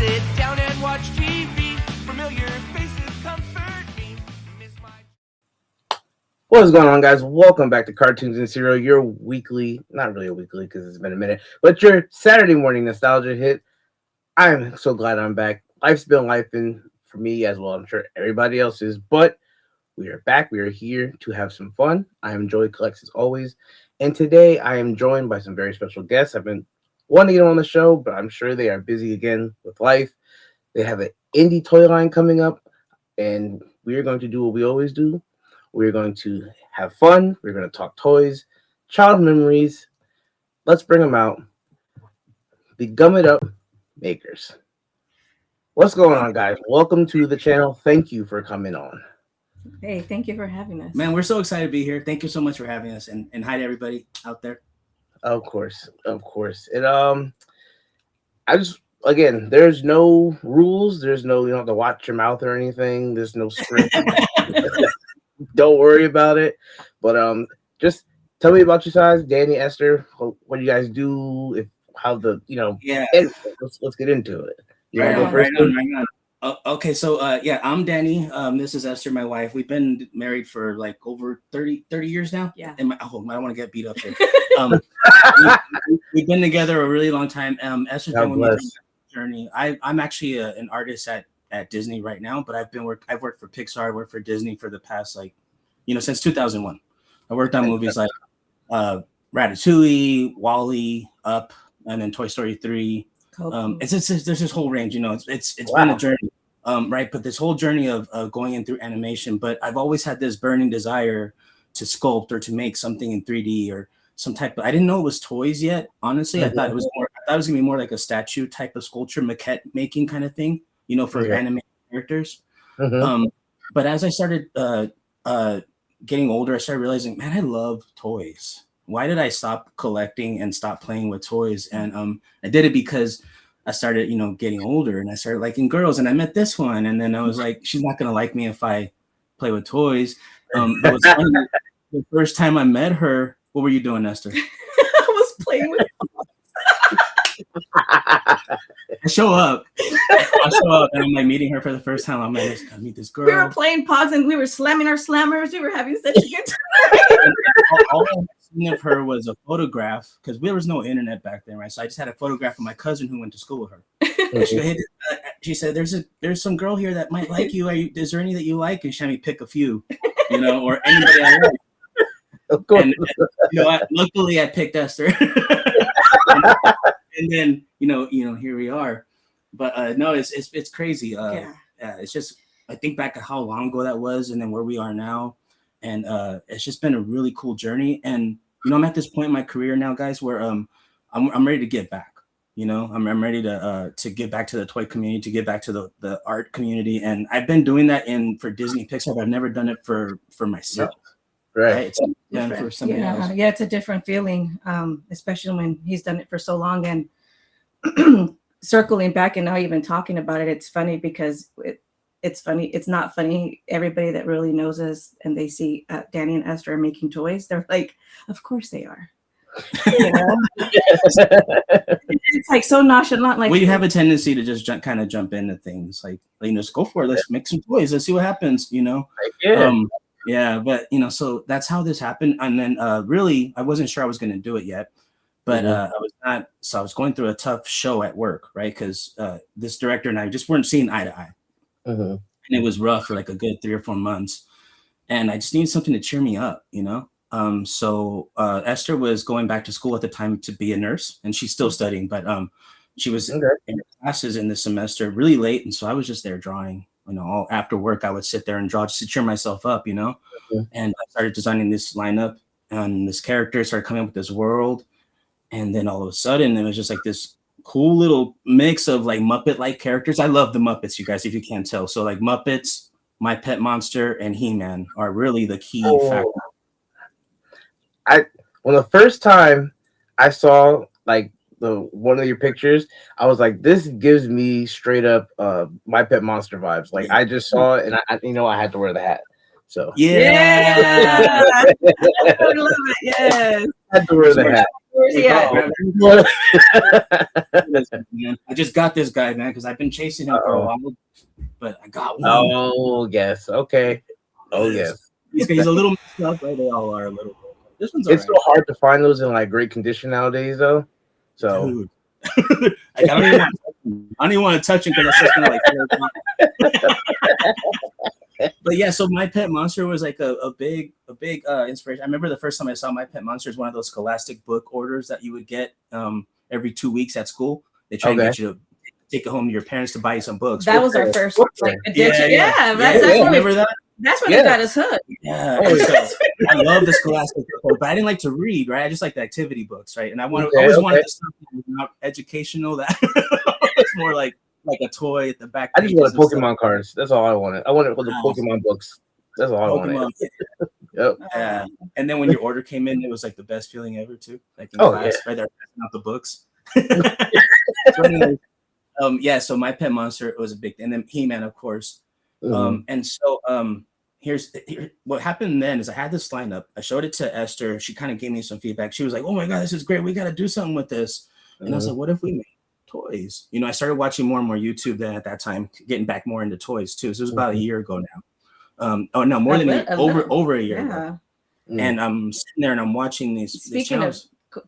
sit down and watch TV. Familiar faces comfort me. Miss my... What's going on, guys? Welcome back to Cartoons and Cereal, your weekly, not really a weekly because it's been a minute, but your Saturday morning nostalgia hit. I'm so glad I'm back. Life's been life in for me as well. I'm sure everybody else is, but we are back. We are here to have some fun. I am Joey Collects as always, and today I am joined by some very special guests. I've been wanting to get on the show, but I'm sure they are busy again with life. They have an indie toy line coming up, and we are going to do what we always do. We're going to have fun. We're going to talk toys, child memories. Let's bring them out. The Gum It Up makers. What's going on, guys? Welcome to the channel. Thank you for coming on. Hey, thank you for having us. Man, we're so excited to be here. Thank you so much for having us, and hi to everybody out there. Of course. And I just again, there's no rules. There's no, you don't have to watch your mouth or anything. There's no script. Don't worry about it. But just tell me about your size, Danny, Esther. What do you guys do? Let's get into it. Right on. Okay, so I'm Danny. This is Esther, my wife. We've been married for like over 30 years now. Yeah. I don't want to get beat up here. We've been together a really long time. Esther's been with me through the journey. I'm actually an artist at Disney right now, but I've worked for Pixar, I worked for Disney for the past since 2001. I worked on movies like Ratatouille, WALL-E, Up, and then Toy Story 3. There's this whole range, it's been a journey, right? But this whole journey of going in through animation, but I've always had this burning desire to sculpt or to make something in 3D or some type of, I didn't know it was toys yet. Honestly, I thought it was gonna be more like a statue type of sculpture, maquette making kind of thing, for animated characters. But as I started getting older, I started realizing, man, I love toys. Why did I stop collecting and stop playing with toys? And I did it because I started, getting older, and I started liking girls, and I met this one, and then I was like, she's not gonna like me if I play with toys. But what's funny, the first time I met her, what were you doing, Esther? I was playing with I show up and I'm like meeting her for the first time. I'm like, I meet this girl. We were playing pogs and we were slamming our slammers. We were having such a good time. All I seen of her was a photograph, because there was no internet back then, right? So I just had a photograph of my cousin who went to school with her. She said, "There's some girl here that might like you. Is there any that you like?" And she had me pick a few, or anybody I like. Of course. And luckily I picked Esther. And then here we are. But no, it's crazy. It's just, I think back at how long ago that was, and then where we are now, and it's just been a really cool journey. And I'm at this point in my career now, guys, where I'm ready to give back. I'm ready to give back to the toy community, to give back to the art community, and I've been doing that for Disney Pixar, but I've never done it for myself. Right. It's done for somebody else. Yeah, it's a different feeling, especially when he's done it for so long. And circling back and now even talking about it, it's funny because it's funny. It's not funny. Everybody that really knows us and they see Danny and Esther are making toys, they're like, of course they are. It's like so nonchalant. Like, we have a tendency to just kind of jump into things, like just go for it. Let's make some toys. Let's see what happens. Yeah, but so that's how this happened. And then really, I wasn't sure I was going to do it yet, but I was not. So I was going through a tough show at work, right? Because this director and I just weren't seeing eye to eye, and it was rough for like a good 3 or 4 months. And I just needed something to cheer me up, So Esther was going back to school at the time to be a nurse, and she's still studying, but she was in her classes in the semester really late, and so I was just there drawing. All after work, I would sit there and draw just to cheer myself up, And I started designing this lineup, and this character started coming up with this world. And then all of a sudden, it was just like this cool little mix of like Muppet-like characters. I love the Muppets, you guys, if you can't tell. So like Muppets, My Pet Monster, and He-Man are really the key factor. When the first time I saw like one of your pictures, I was like, this gives me straight up My Pet Monster vibes. Like I just saw it, and I had to wear the hat. So yeah. I love it. Yes, I had to wear the hat. Yeah. I just got this guy, man, because I've been chasing him for a while, but I got one. Oh yes, okay. Oh yes. He's a little messed up, right? They all are a little bit. This one's It's alright. so hard to find those in like great condition nowadays, though. So Dude. Like, I don't even want to touch him because that's just gonna like. But yeah, so My Pet Monster was like a big inspiration. I remember the first time I saw My Pet Monster is one of those Scholastic book orders that you would get every 2 weeks at school. They try and get you to take it home to your parents to buy you some books. That was our first like addiction. That's remember that? That's when they got us hooked. Yeah, so I love the Scholastic book, but I didn't like to read, right? I just like the activity books, right? And I always wanted the stuff that was not educational, that it's more like a toy at the back. I just wanted Pokemon cards. That's all I wanted. I wanted the Pokemon books. That's all I wanted. Yep. Yeah. And then when your order came in, it was like the best feeling ever too. Like in class, right there, passing out the books. So anyways, so My Pet Monster was a big thing. And then He-Man, of course. And so here's what happened then is I had this lineup. I showed it to Esther. She kind of gave me some feedback. She was like, "Oh my God, this is great. We got to do something with this." And I was like, "What if we made toys?" You know, I started watching more and more YouTube then at that time, getting back more into toys too. So it was about a year ago now. More than over a year ago. And I'm sitting there and I'm watching these. Speaking of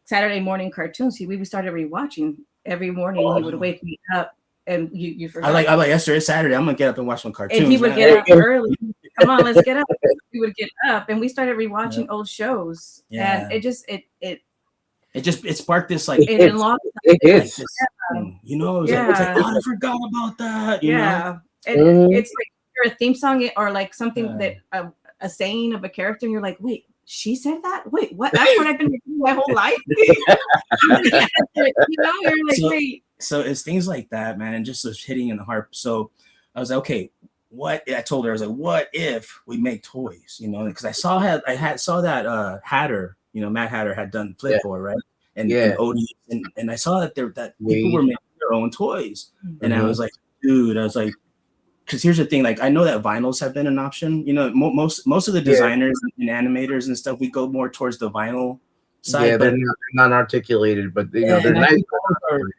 Saturday morning cartoons, we started rewatching every morning. He would wake me up. And you forgot. I like Esther. It's Saturday. I'm gonna get up and watch some cartoons. And he would get up early. Come on, let's get up. We would get up, and we started rewatching old shows. Yeah. And it sparked this like it unlocked. You know, it was like, I forgot about that. You know? It's like you're a theme song or like something that a saying of a character, and you're like, wait. She said that? Wait, what? That's what I've been doing my whole life. You're like, wait. So it's things like that, man, and just hitting in the heart. So I was like, okay, I told her, I was like, what if we make toys? You know, because I saw that Hatter, you know, Mad Hatter had done Flipboard, right? And Odie, and I saw that people were making their own toys, and I was like, dude, because here's the thing, like I know that vinyls have been an option. You know, most of the designers and animators and stuff, we go more towards the vinyl side. Yeah, they're not articulated, but you know, they're nice.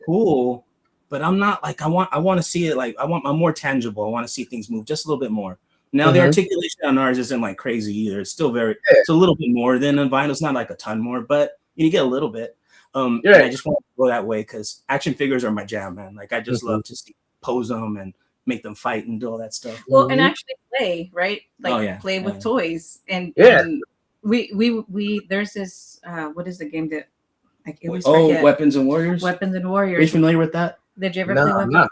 Cool, but I'm not like I want to see it like I'm more tangible. I want to see things move just a little bit more. Now the articulation on ours isn't like crazy either. It's still it's a little bit more than on vinyl. It's not like a ton more, but you get a little bit. And I just want to go that way because action figures are my jam, man. Like I just love to pose them and make them fight and do all that stuff. Well, and actually play, right? Like play with toys. And we there's this what is the game that I always forget? Weapons and Warriors. Weapons and Warriors. Are you familiar with that? Did you ever play Weapons?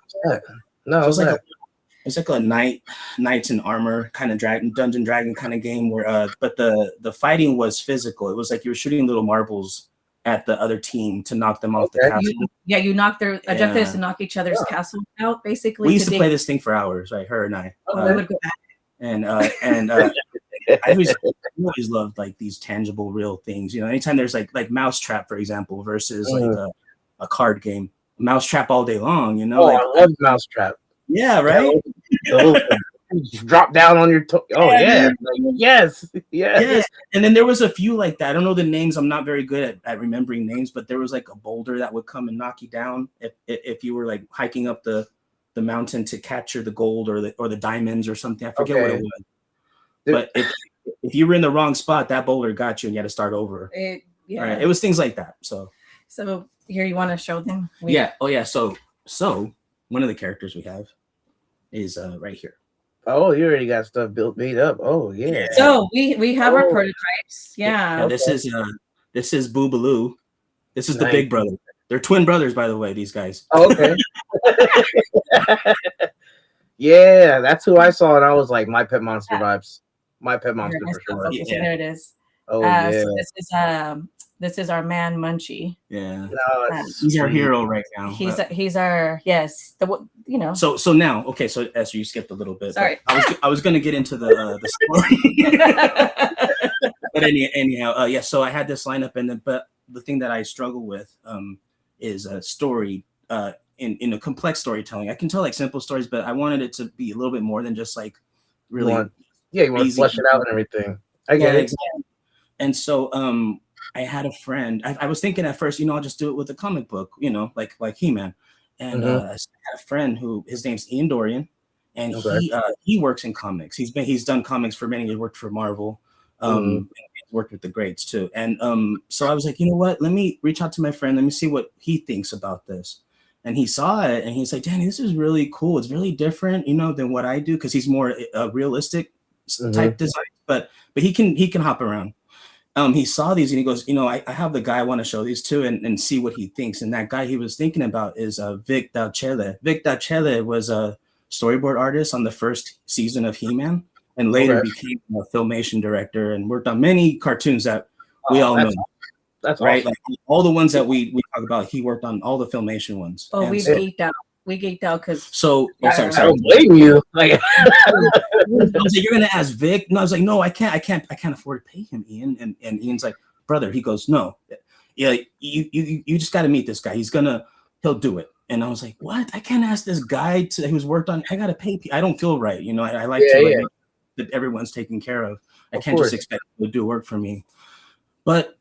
No, it's like a knights in armor kind of dungeon dragon kind of game where but the fighting was physical. It was like you were shooting little marbles at the other team to knock them off the castle. You knock their objective to knock each other's castle out, basically. We used to play this thing for hours, right? Her and I. We would go back. And I always loved like these tangible, real things. You know, anytime there's like Mousetrap, for example, versus like a card game, Mousetrap all day long. You know, I love Mousetrap. Yeah, right. Just drop down on your toe. Oh yeah. Yes. And then there was a few like that. I don't know the names. I'm not very good at remembering names, but there was like a boulder that would come and knock you down if you were like hiking up the mountain to capture the gold or the diamonds or something. I forget what it was. But if you were in the wrong spot, that boulder got you and you had to start over. Right? It was things like that. So here, you want to show them? So one of the characters we have is right here. Oh, you already got stuff made up. Oh yeah. So we have our prototypes. Yeah. This is Boobaloo. This is the big brother. They're twin brothers, by the way. These guys. Oh, okay. Yeah, that's who I saw, and I was like, My Pet Monster vibes. My Pet Monster for sure. There it is. Oh yeah. So this is our man Munchie. Yeah. He's our hero right now. He's our So now, okay, so Esther, you skipped a little bit. Sorry. I was gonna get into the story. But anyhow, so I had this lineup, but the thing that I struggle with is a story in a complex storytelling. I can tell like simple stories, but I wanted it to be a little bit more than just like really you want to flesh it out and everything. I get it. Exactly. And so I had a friend. I was thinking at first, I'll just do it with a comic book, like He-Man. And Mm-hmm. I had a friend who his name's Ian Dorian, and Okay. he works in comics. He's done comics for many years. Worked for Marvel, Mm-hmm. and he's worked with the greats too. And so I was like, you know what? Let me reach out to my friend. Let me see what he thinks about this. And he saw it, and he's like, Danny, this is really cool. It's really different, than what I do, because he's more realistic Mm-hmm. type design. But he can hop around. He saw these and he goes, I have the guy I want to show these to and see what he thinks. And that guy he was thinking about is Vic Dalcele. Vic Dalcele was a storyboard artist on the first season of He-Man and later Okay. became a filmation director and worked on many cartoons that we all know, That's right? awesome. Like all the ones that we talk about, he worked on all the filmation ones. Oh, And we so, geeked out. We geeked out because sorry. I don't blame you. Like, I was like, you're gonna ask Vic? No, I was like, no, I can't afford to pay him, Ian. And Ian's like, brother, he goes, no, yeah, you just got to meet this guy. He'll do it. And I was like, what? I can't ask this guy who's worked on. I gotta pay. I don't feel right. I like to make that everyone's taken care of. I can't just expect people to do work for me. But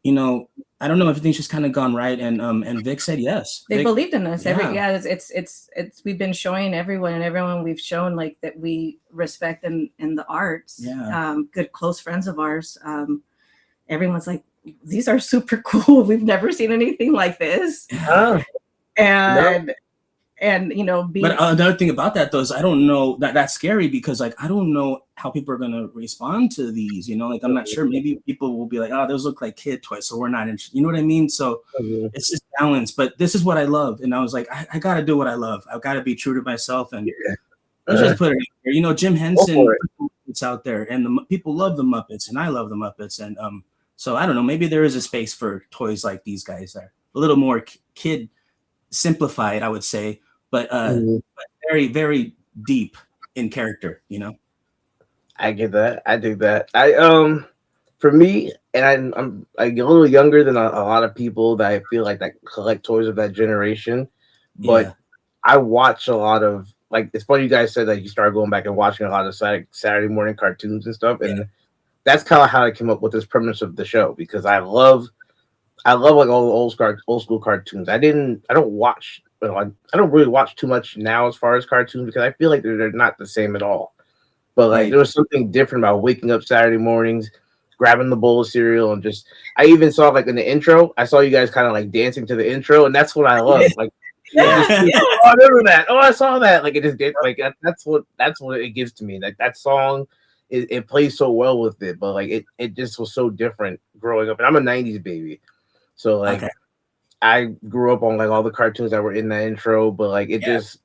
I don't know. Everything's just kind of gone right, and Vic said yes. They Vic, believed in us. yeah. It's we've been showing everyone we've shown like that we respect in the arts. Yeah. Good close friends of ours. Everyone's like, these are super cool. We've never seen anything like this. Oh, And no. and But another thing about that though is I don't know that's scary because like I don't know how people are gonna respond to these. Like I'm not sure. Maybe people will be like, oh, those look like kid toys, so we're not interested. You know what I mean? So it's just balance. But this is what I love, and I was like, I gotta do what I love. I've got to be true to myself, and let's just put it out there. Jim Henson, it's out there, and the people love the Muppets, and I love the Muppets, and so I don't know. Maybe there is a space for toys like these guys that are a little more kid simplified, I would say. But very, very deep in character, I get that. I do that. For me, and I'm like a little younger than a lot of people that I feel like that collect toys of that generation. But Yeah. I watch a lot of like it's funny you guys said that you started going back and watching a lot of Saturday morning cartoons and stuff, and that's kind of how I came up with this premise of the show because I love like all the old school cartoons. I don't watch. I don't really watch too much now as far as cartoons because I feel like they're not the same at all. But like there was something different about waking up Saturday mornings, grabbing the bowl of cereal, and just I even saw like in the intro, I saw you guys kind of like dancing to the intro, and that's what I love. Like, oh, I remember that. Oh, I saw that. Like it just did. Like that's what it gives to me. Like that song, it plays so well with it, but like it just was so different growing up. And I'm a '90s baby, so like. Okay. I grew up on like all the cartoons that were in that intro, but like it just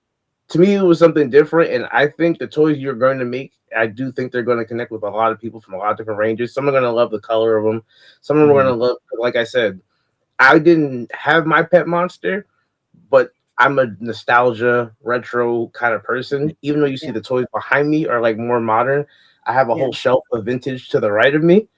to me it was something different. And I think the toys you're going to make, I do think they're going to connect with a lot of people from a lot of different ranges. Some are going to love the color of them. Some are going to love, like I said, I didn't have my pet monster, but I'm a nostalgia retro kind of person. Even though you see the toys behind me are like more modern, I have a whole shelf of vintage to the right of me.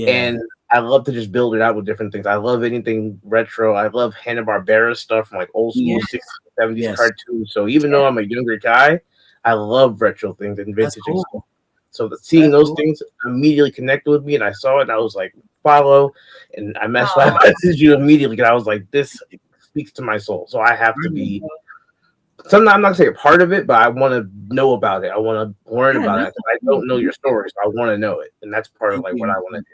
And I love to just build it out with different things. I love anything retro. I love Hanna-Barbera stuff from like old school 60s, 70s cartoons. So even though I'm a younger guy, I love retro things and vintage and stuff. So seeing those things immediately connected with me, and I saw it, and I was like, follow, and I messaged you immediately because I was like, this speaks to my soul. So I have to be. Sometimes I'm not gonna say a part of it, but I want to know about it. I want to learn about it. I don't know your story, so I want to know it, and that's part of like what I want to do.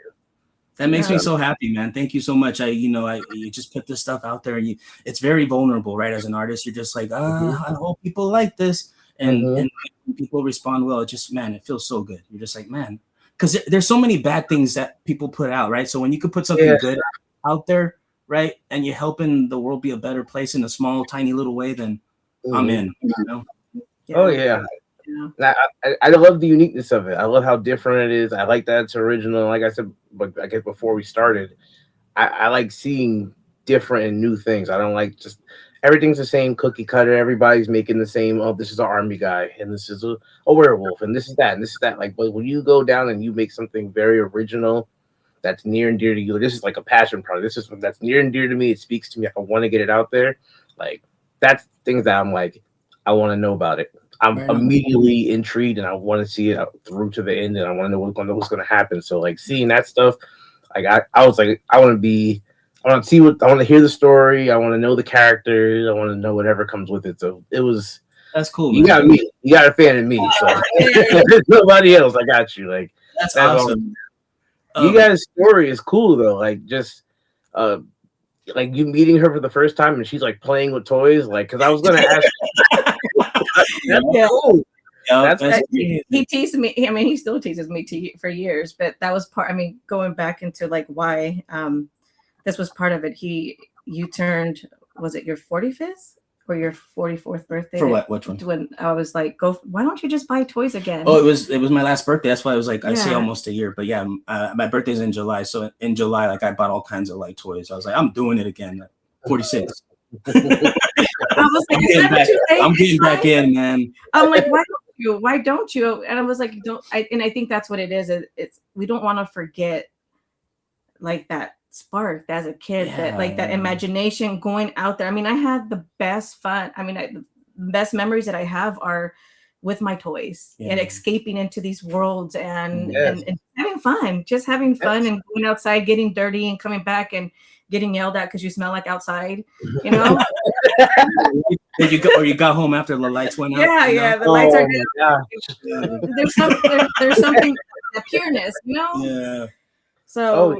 That makes me so happy, man. Thank you so much. You just put this stuff out there, and it's very vulnerable, right? As an artist, you're just like, I hope people like this, and people respond well. It just, man, it feels so good. You're just like, man, because there's so many bad things that people put out, right? So when you could put something good out there, right, and you're helping the world be a better place in a small, tiny little way, then I'm in. Oh yeah. I love the uniqueness of it. I love how different it is. I like that it's original. Like I said, but I guess before we started, I like seeing different and new things. I don't like just everything's the same cookie cutter. Everybody's making the same. Oh, this is an army guy, and this is a werewolf, and this is that, and this is that. Like, but when you go down and you make something very original, that's near and dear to you. This is like a passion project. This is that's near and dear to me. It speaks to me. I want to get it out there. Like that's things that I'm like, I want to know about it. I'm immediately intrigued and I want to see it through to the end and I want to know what's going to happen. So like seeing that stuff, Like I was like, I want to be. I want to see what I want to hear the story. I want to know the characters. I want to know whatever comes with it. So it was. That's cool, You man. got me. You got a fan in me. So there's nobody else. I got you. Like That's that's all. awesome. You guys' story is cool though. Like just uh like you meeting her for the first time and she's like playing with toys. Like because I was gonna ask. That's Yeah. cool. Yep, That's He teased me. I mean, he still teases me for years. But that was part. I mean, going back into like why this was part of it. You turned. Was it your 45th or your 44th birthday? For what? Which one? When I was like, go. Why don't you just buy toys again? Oh, it was my last birthday. That's why I was like, I say Yeah. almost a year, but yeah, my birthday's in July. So in July, like I bought all kinds of like toys. I was like, I'm doing it again. 46. I was like, it's never too late. I'm getting back in, man. I'm like, why don't you? Why don't you? And I was like, don't. And I think that's what it is. It's we don't want to forget like that spark as a kid, that like that imagination going out there. I mean, I had the best fun. I mean, the best memories that I have are with my toys and escaping into these worlds and having fun, just having fun and going outside, getting dirty and coming back and getting yelled at because you smell like outside, you know. Did you go, or you got home after the lights went out? Yeah, you know? yeah, the lights are down. There's something, the pureness, you know. Yeah. So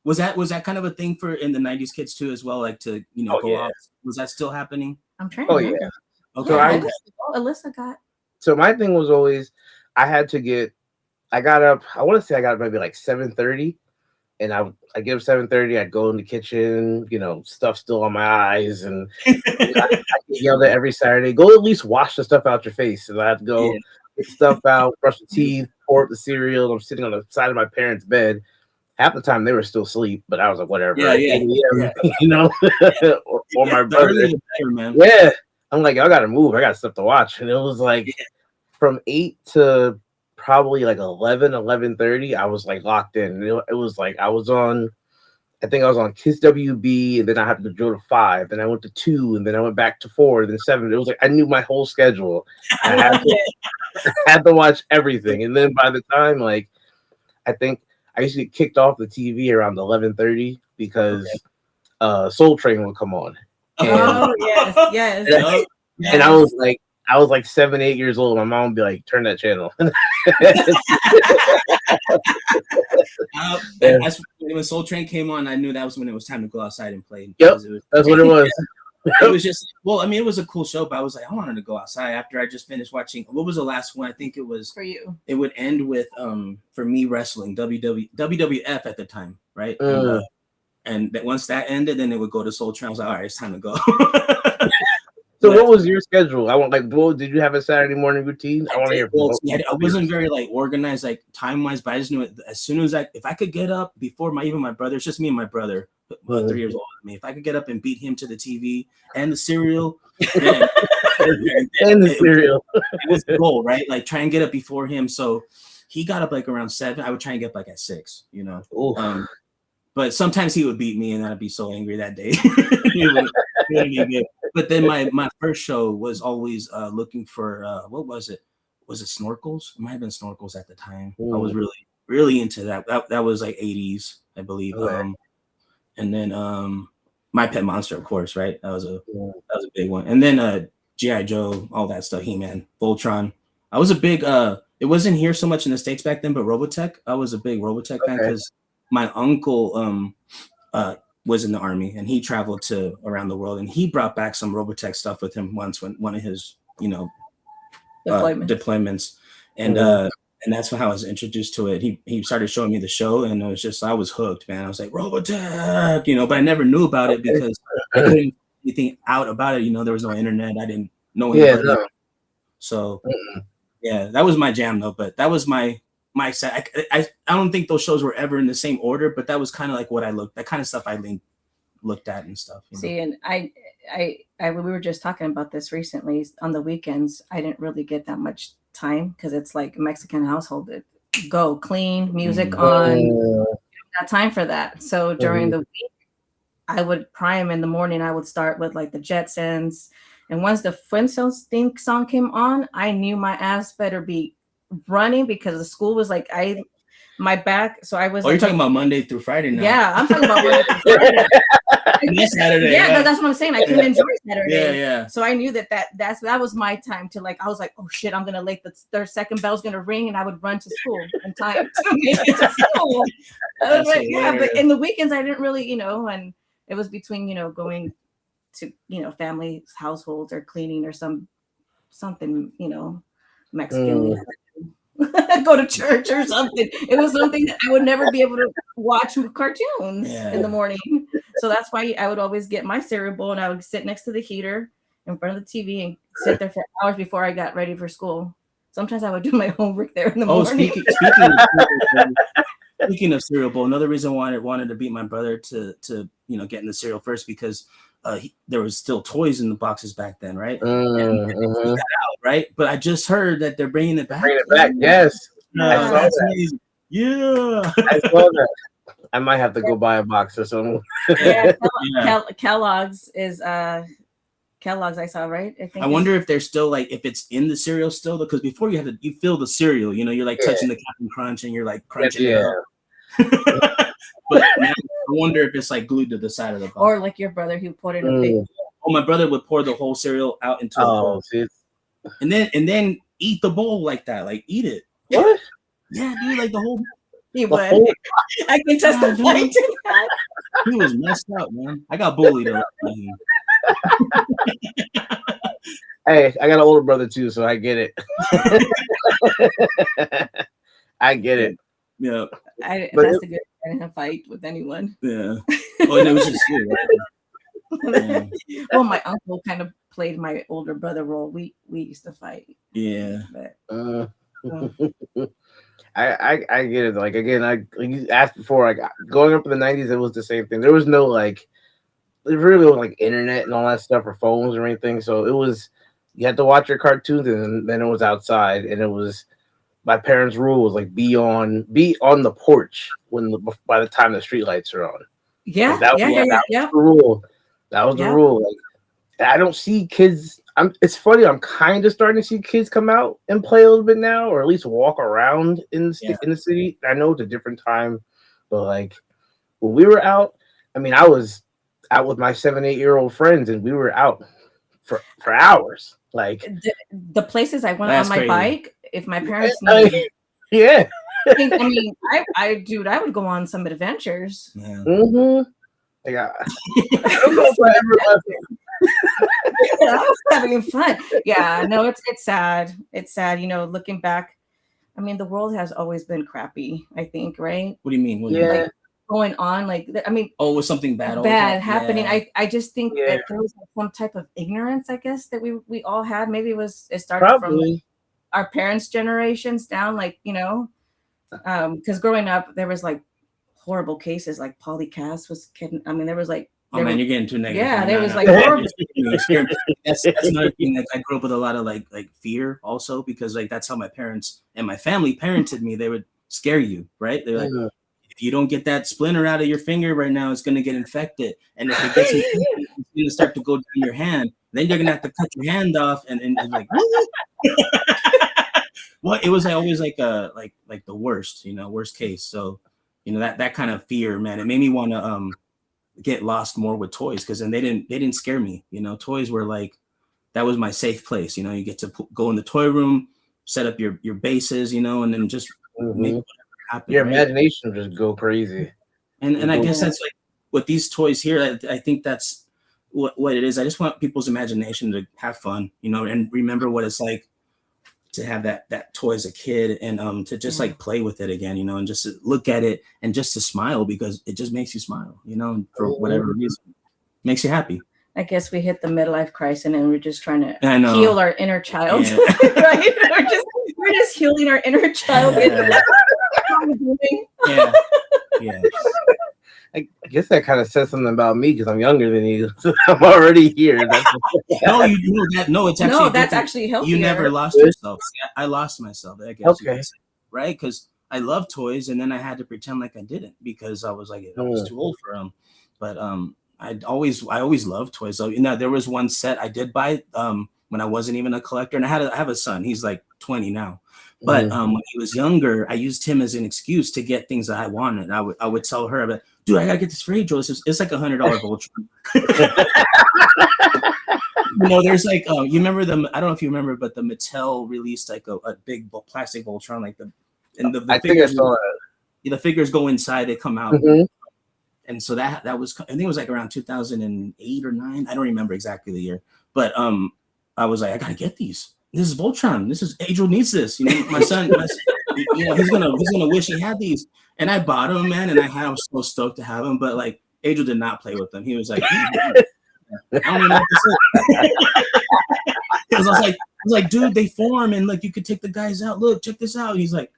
was that kind of a thing for in the 90s kids too as well, like to go out? Was that still happening? I'm trying to remember. Okay. So Alyssa got. So my thing was always I had to get. I got up. I want to say I got up maybe like 7:30, and I get up 7:30. I'd go in the kitchen, stuff still on my eyes, and I get yelled at every Saturday. Go at least wash the stuff out your face, and I had to go get the stuff out, brush the teeth, pour up the cereal. I'm sitting on the side of my parents' bed. Half the time they were still asleep, but I was like, whatever. Yeah. or my brother. Man. Yeah. I'm like, I gotta move. I got stuff to watch. And it was like from 8 to probably like 11:30, I was like locked in. It was like I think I was on Kiss WB, and then I had to go to 5, then I went to 2, and then I went back to 4, then 7. It was like I knew my whole schedule. And I had to watch everything. And then by the time I think I used to get kicked off the TV around 11:30 because Soul Train would come on. And, yes. And I was like 7, 8 years old. My mom would be like, "Turn that channel." When Soul Train came on, I knew that was when it was time to go outside and play. Yep, that's what it was. It was just, well, I mean, it was a cool show, but I was like, I wanted to go outside after I just finished watching. What was the last one? I think it was for you. It would end with for me wrestling WWF at the time, right? And that once that ended, then it would go to Soul Train. I was like, all right, it's time to go. So what was your schedule? Did you have a Saturday morning routine? I want to hear. I wasn't very organized, like time wise, but I just knew it, as soon as if I could get up before my brother, it's just me and my brother, 3 years older than me. If I could get up and beat him to the TV and the cereal, and the cereal, it was the goal, right? Like try and get up before him. So he got up like around 7. I would try and get up like at 6, but sometimes he would beat me, and I'd be so angry that day. But then my first show was always looking for what was it? Was it snorkels? It might have been snorkels at the time. I was really into that. That was like 80s, I believe. Okay. And then My Pet Monster, of course, right? That was a big one. And then G.I. Joe, all that stuff, He-Man, Voltron. I was a big it wasn't here so much in the States back then, but Robotech. I was a big Robotech fan because my uncle was in the Army, and he traveled around the world, and he brought back some Robotech stuff with him once when one of his deployments, and that's how I was introduced to it. He started showing me the show, and it was just I was hooked, man. I was like Robotech, but I never knew about it because I couldn't find anything out about it. There was no internet. I didn't know anybody. So yeah, that was my jam though. But that was my set. I don't think those shows were ever in the same order, but that was kind of like what that kind of stuff I looked at and stuff. See, and I we were just talking about this recently. On the weekends, I didn't really get that much time because it's like a Mexican household. Go clean, music on. Not time for that. So during the week, I would prime in the morning. I would start with like the Jetsons, and once the Flintstones theme song came on, I knew my ass better be running because the school was like my back. So I was. Oh, you're talking about Monday through Friday now. Yeah, I'm talking about Monday through Friday. Saturday. Yeah, that's what I'm saying. I couldn't enjoy Saturday. Yeah. So I knew that was my time to I was like, oh shit, I'm gonna late. The second bell's gonna ring, and I would run to school in time to make it to school. Yeah, but in the weekends I didn't really, and it was between going to family households or cleaning or something Mexican. Go to church or something. It was something that I would never be able to watch cartoons in the morning. So that's why I would always get my cereal bowl and I would sit next to the heater in front of the TV and sit there for hours before I got ready for school. Sometimes I would do my homework there in the morning. Speaking of cereal bowl, another reason why I wanted to beat my brother to get in the cereal first, because there was still toys in the boxes back then, right? Out, right? But I just heard that they're bringing it back. Bring it back, yes. I saw that. Amazing. Yeah, I saw that. I might have to go buy a box or something. Kellogg's is Kellogg's. I saw, right? I wonder if they're still if it's in the cereal still, because before you feel the cereal, you're touching the Captain Crunch and you're crunching it up. But now, I wonder if it's glued to the side of the box. Or like your brother who poured in a big. Oh, my brother would pour the whole cereal out into the bowl, and then eat the bowl like that, eat it. What? Yeah, dude, the whole. He would. I can testify to that. He was messed up, man. I got bullied a lot. Hey, I got an older brother too, so I get it. I get it. Yeah. That's a good kind of fight with anyone. Yeah. Oh, and it was just you, right? Yeah. Well, my uncle kind of played my older brother role. We used to fight. Yeah. But, I get it. Again, you asked before, growing up in the 90s, it was the same thing. There was no there really was internet and all that stuff or phones or anything. So it was, you had to watch your cartoons and then it was outside, and it was, my parents' rule was be on the porch by the time the street lights are on. Yeah. That was the rule. That was the rule. I don't see kids. It's funny. I'm kind of starting to see kids come out and play a little bit now, or at least walk around in the city. I know it's a different time, but when we were out, I was out with my 7-8-year-old friends, and we were out for hours. The places I went on my bike, if my parents yeah. I would go on some adventures. Yeah. Mm-hmm. I don't know if I ever I was having fun. Yeah, no, it's sad. It's sad, looking back. The world has always been crappy, I think, right? What do you mean? Going on, was something bad happening. Yeah. I just think that there was some type of ignorance, I guess, that we all had. Maybe it started from our parents' generations down, because growing up there was horrible cases, Polly Cass was kidding. There was oh man, you're getting too negative. Yeah, there was horrible. That's another thing. I grew up with a lot of fear also, because that's how my parents and my family parented me. They would scare you, right? They're if you don't get that splinter out of your finger right now, it's gonna get infected, and if it gets infected, it's gonna start to go down your hand. Then you're gonna have to cut your hand off, and well, it was always the worst, worst case. So, that kind of fear, man, it made me want to get lost more with toys, because then they didn't scare me. Toys were that was my safe place. You get to go in the toy room, set up your bases, and then just make whatever happen. Your imagination would just go crazy. And I guess that's with these toys here. I think that's what it is. I just want people's imagination to have fun, and remember what it's like to have that toy as a kid, and to just play with it again, and just to look at it and just to smile, because it just makes you smile, for whatever reason, makes you happy. I guess we hit the midlife crisis and we're just trying to heal our inner child, right? We're just healing our inner child. Yeah. I guess that kind of says something about me, because I'm younger than you. So I'm already here. That's actually healthy. You never lost yourself. I lost myself, I guess. Okay. Right? Because I love toys, and then I had to pretend like I didn't, because I was I was too old for them. But I always loved toys. So there was one set I did buy. when I wasn't even a collector. And I have a son. He's like 20 now. But when he was younger, I used him as an excuse to get things that I wanted. I would tell her, but dude, I gotta get this for Angel. It's like $100 Voltron. There's like you remember I don't know if you remember, but the Mattel released like a big plastic Voltron, like the I think I saw the figures go inside, they come out. And so that was, I think it was like around 2008 or 9. I don't remember exactly the year, but I was like, I gotta get these. This is Voltron. Angel needs this. My son, he's gonna wish he had these. And I bought them, man, and I was so stoked to have them. But like, Angel did not play with them. He was like, I don't even know what this is. Because I was like, dude, they form, and like you could take the guys out. Look, check this out. And he's like,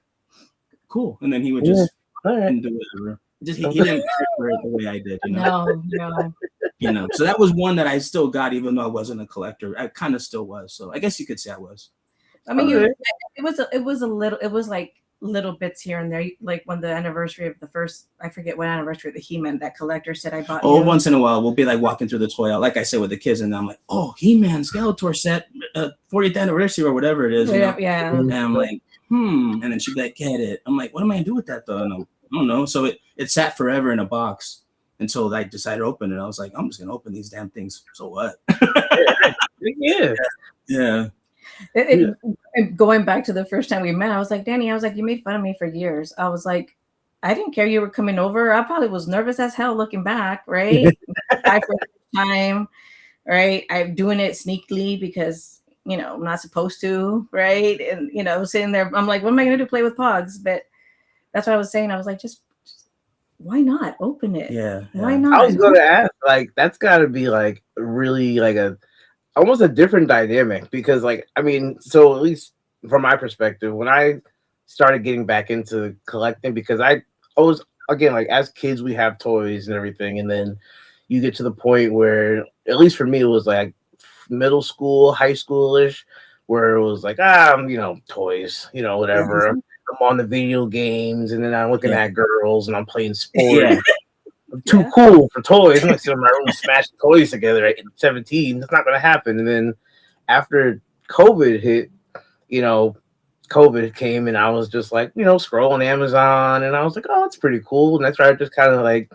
cool. And then he would just do whatever. He didn't care it the way I did. No. So that was one that I still got, even though I wasn't a collector. I kind of still was. So I guess you could say I was. I mean, it was like little bits here and there, like when the anniversary of the first, I forget what anniversary of the He-Man that collector said I bought. Once in a while we'll be like walking through the toy aisle, like I said with the kids, and I'm like, oh, He-Man Skeletor set 40th anniversary or whatever it is. Yeah. And I'm like, and then she'd be like, get it. I'm like, what am I gonna do with that though? And I don't know. So it sat forever in a box until I decided to open it. I was like, I'm just gonna open these damn things. So what? Yeah. Going back to the first time we met, I was like, Danny, you made fun of me for years. I was like, I didn't care you were coming over. I probably was nervous as hell looking back, right? My first time, right? I'm doing it sneakily because, I'm not supposed to, right? And, sitting there, I'm like, what am I going to do? Play with Pogs? But that's what I was saying. I was like, just why not open it? Yeah. Why not? I was going to ask, like, that's got to be like really like almost a different dynamic because so at least from my perspective, when I started getting back into collecting, because I always, again, like as kids, we have toys and everything. And then you get to the point where, at least for me, it was like middle school, high schoolish, where it was like, toys, whatever. I'm on the video games and then I'm looking at girls and I'm playing sports. I'm too cool for toys. I'm like sitting in my room smashing toys together at 17. It's not going to happen. And then after COVID hit, COVID came and I was just like, scrolling Amazon and I was like, oh, that's pretty cool. And that's why I just kind of like,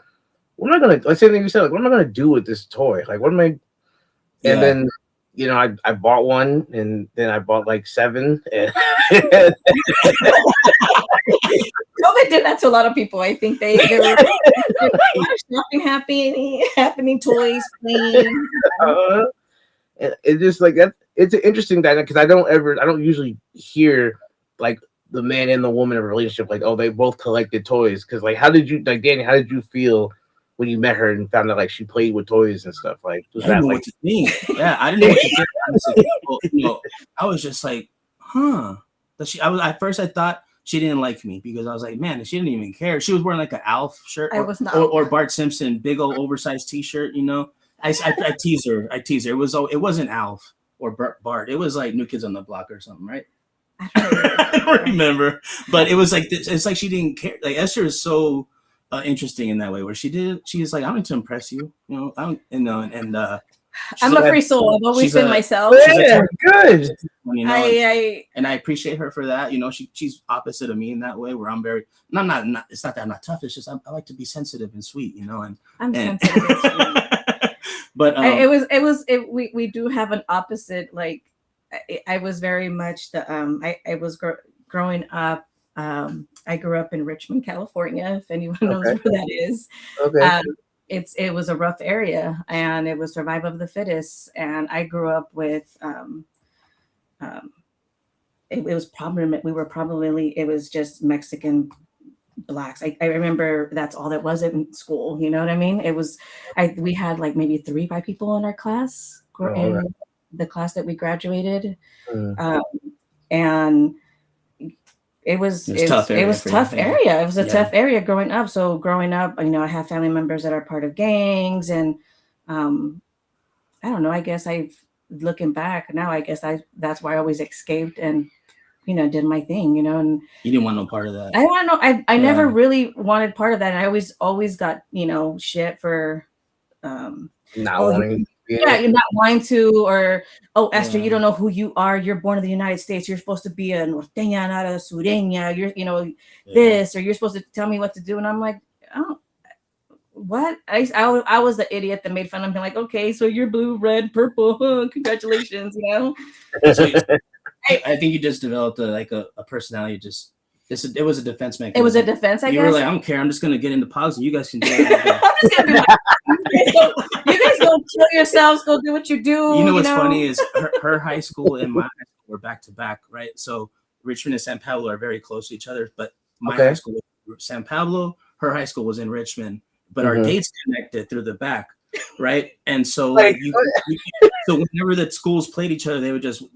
what am I going to, like, same thing you said, like, what am I going to do with this toy? Like, what am I, and then, I bought one and then I bought like 7. COVID did that to a lot of people. I think they were shopping, happening, toys, playing. It's just like that. It's an interesting dynamic because I don't usually hear like the man and the woman in a relationship like, oh, they both collected toys. Because like, Danny, how did you feel when you met her and found out like she played with toys and stuff? Like, I didn't know what to think. Yeah, I didn't know what to think. Honestly. I was just like, huh. At first I thought she didn't like me because I was like, man, she didn't even care. She was wearing like an Alf shirt or Bart Simpson, big old oversized T-shirt. I teased her. It wasn't Alf or Bart. It was like New Kids on the Block or something, right? I don't remember, but it was like it's like she didn't care. Like Esther is so interesting in that way, where she's like, I'm to impress you, I'm a free soul. I've always been myself. Yeah, good. And I appreciate her for that. She's opposite of me in that way, where I'm very not. It's not that I'm not tough. It's just I like to be sensitive and sweet, I'm sensitive and sweet. But we do have an opposite. Like I was very much I was growing up. I grew up in Richmond, California. If anyone knows where that is. Okay. It was a rough area and it was survival of the fittest. And I grew up with, it was it was just Mexican blacks. I remember that's all that was in school. You know what I mean? We had like maybe 3 white people in our class, the class that we graduated. And it was tough area. It was a tough area growing up. So growing up, I have family members that are part of gangs, and I don't know. I guess looking back now, I guess that's why I always escaped and did my thing. And you didn't want no part of that. I want to know. I never really wanted part of that, and I always got shit for not wanting. Yeah, you're not lying to, or Esther, Yeah. you don't know who you are. You're born in the United States. You're supposed to be a norteña, not a sureña. You're, this, or you're supposed to tell me what to do. And I'm like, oh, what? I was the idiot that made fun of him. Like, okay, so you're blue, red, purple. Congratulations, So I think you just developed a personality. It was a defense mechanism. It was a defense, I guess. You were like, I don't care. I'm just gonna get into politics. You guys can do it. I'm just gonna do you guys go kill yourselves. Go do what you do. You know what's funny is her high school and my high school were back to back, right? So Richmond and San Pablo are very close to each other. But my high school was San Pablo. Her high school was in Richmond. But our gates connected through the back, right? And so so whenever the schools played each other, they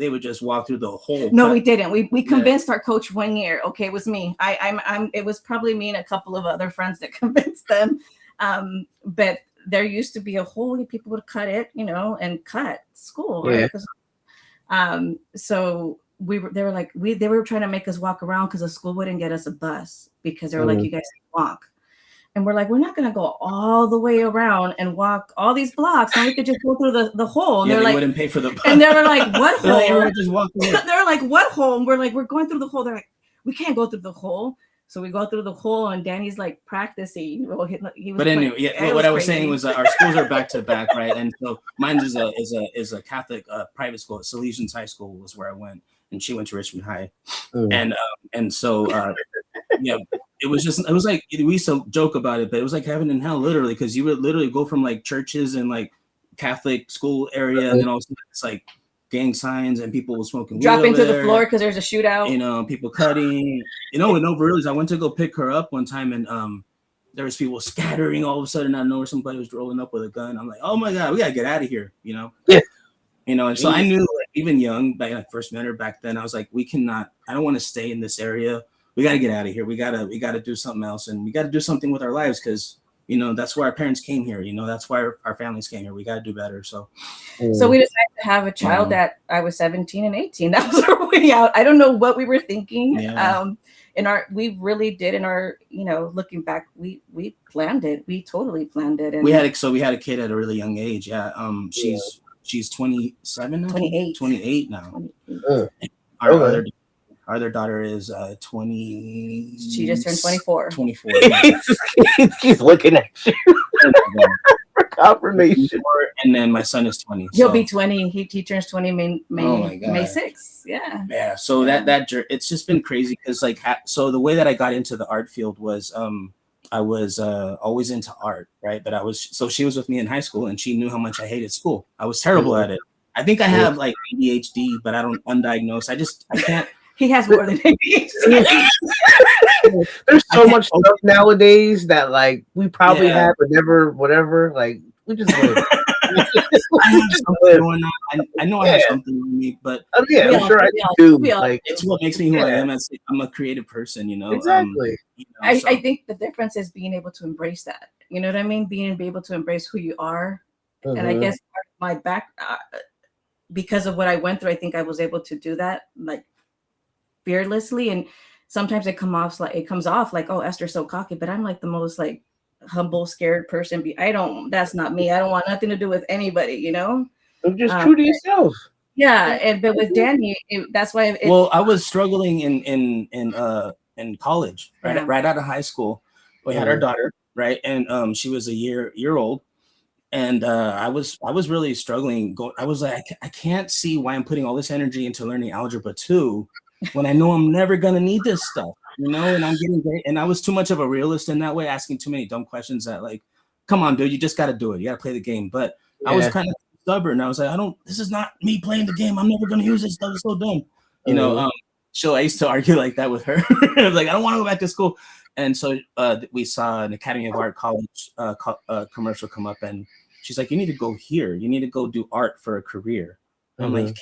would just walk through the whole. No, we didn't. We convinced our coach one year. Okay, it was me. It was probably me and a couple of other friends that convinced them. But there used to be a hole. People would cut it, and cut school. Yeah. Right? So they were trying to make us walk around because the school wouldn't get us a bus because they were like, you guys can walk. And we're like, we're not going to go all the way around and walk all these blocks. And we could just go through the hole. And they like, wouldn't pay for the bus. And they were like, what hole? Just walk They're like, what hole? And we're like, we're going through the hole. They're like, we can't go through the hole. So we go through the hole, and Danny's like practicing. Well, he was. But anyway, what I was saying was that our schools are back to back, right? And so mine is a Catholic private school. Salesians High School was where I went, and she went to Richmond High, and so it was like we used to joke about it, but it was like heaven and hell, literally, because you would literally go from like churches and like Catholic school area, and then also it's like gang signs and people smoking dropping to the floor because there's a shootout. People cutting, with no realities. I went to go pick her up one time, and there was people scattering all of a sudden. I know where somebody was rolling up with a gun. I'm like, oh my god, we gotta get out of here, Yeah. And so I knew, like, even young, back when I first met her back then, I was like, I don't want to stay in this area. We got to get out of here. We got to do something else, and we got to do something with our lives, because that's why our parents came here. That's why our families came here. We got to do better. So we decided to have a child that I was 17 and 18. That was our way out. I don't know what we were thinking. Yeah. We really did in our, looking back, we planned it. We totally planned it. And we had a kid at a really young age. Yeah. She's 27 now. 28 now. 28. Our other daughter is 20. She just turned 24. 24. He's looking at you for confirmation. And then my son is 20. He'll be 20. He turns 20 May 6th. Yeah. Yeah. So that it's just been crazy, because so the way that I got into the art field was I was always into art, right? But she was with me in high school, and she knew how much I hated school. I was terrible at it. I think I have like ADHD, but I don't undiagnosed. I can't. He has more than ADHD. There's so much stuff nowadays that like we probably have, but never whatever. Like we just live. I have something going on. I know I have something in me, but I'm sure I do. Like it's what makes me who I am. I'm a creative person, Exactly. I think the difference is being able to embrace that. You know what I mean? Being able to embrace who you are. And I guess my back, because of what I went through, I think I was able to do that like fearlessly. And sometimes it comes off like, oh, Esther's so cocky, but I'm like the most like humble, scared person. That's not me. I don't want nothing to do with anybody, You're just true to yourself. Yeah. But with Danny, that's why. I was struggling in college, right out of high school. We had our daughter, right? And she was a year old. And I was really struggling. I was like, I can't see why I'm putting all this energy into learning algebra 2 when I know I'm never gonna need this stuff, and I'm getting great. And I was too much of a realist in that way, asking too many dumb questions that like, come on, dude, you just got to do it. You got to play the game. But I was kind of stubborn. I was like, this is not me playing the game. I'm never gonna use this stuff. It's so dumb, So I used to argue like that with her. I was like, I don't want to go back to school. And so we saw an Academy of Art college commercial come up, and she's like, you need to go here. You need to go do art for a career. I'm like,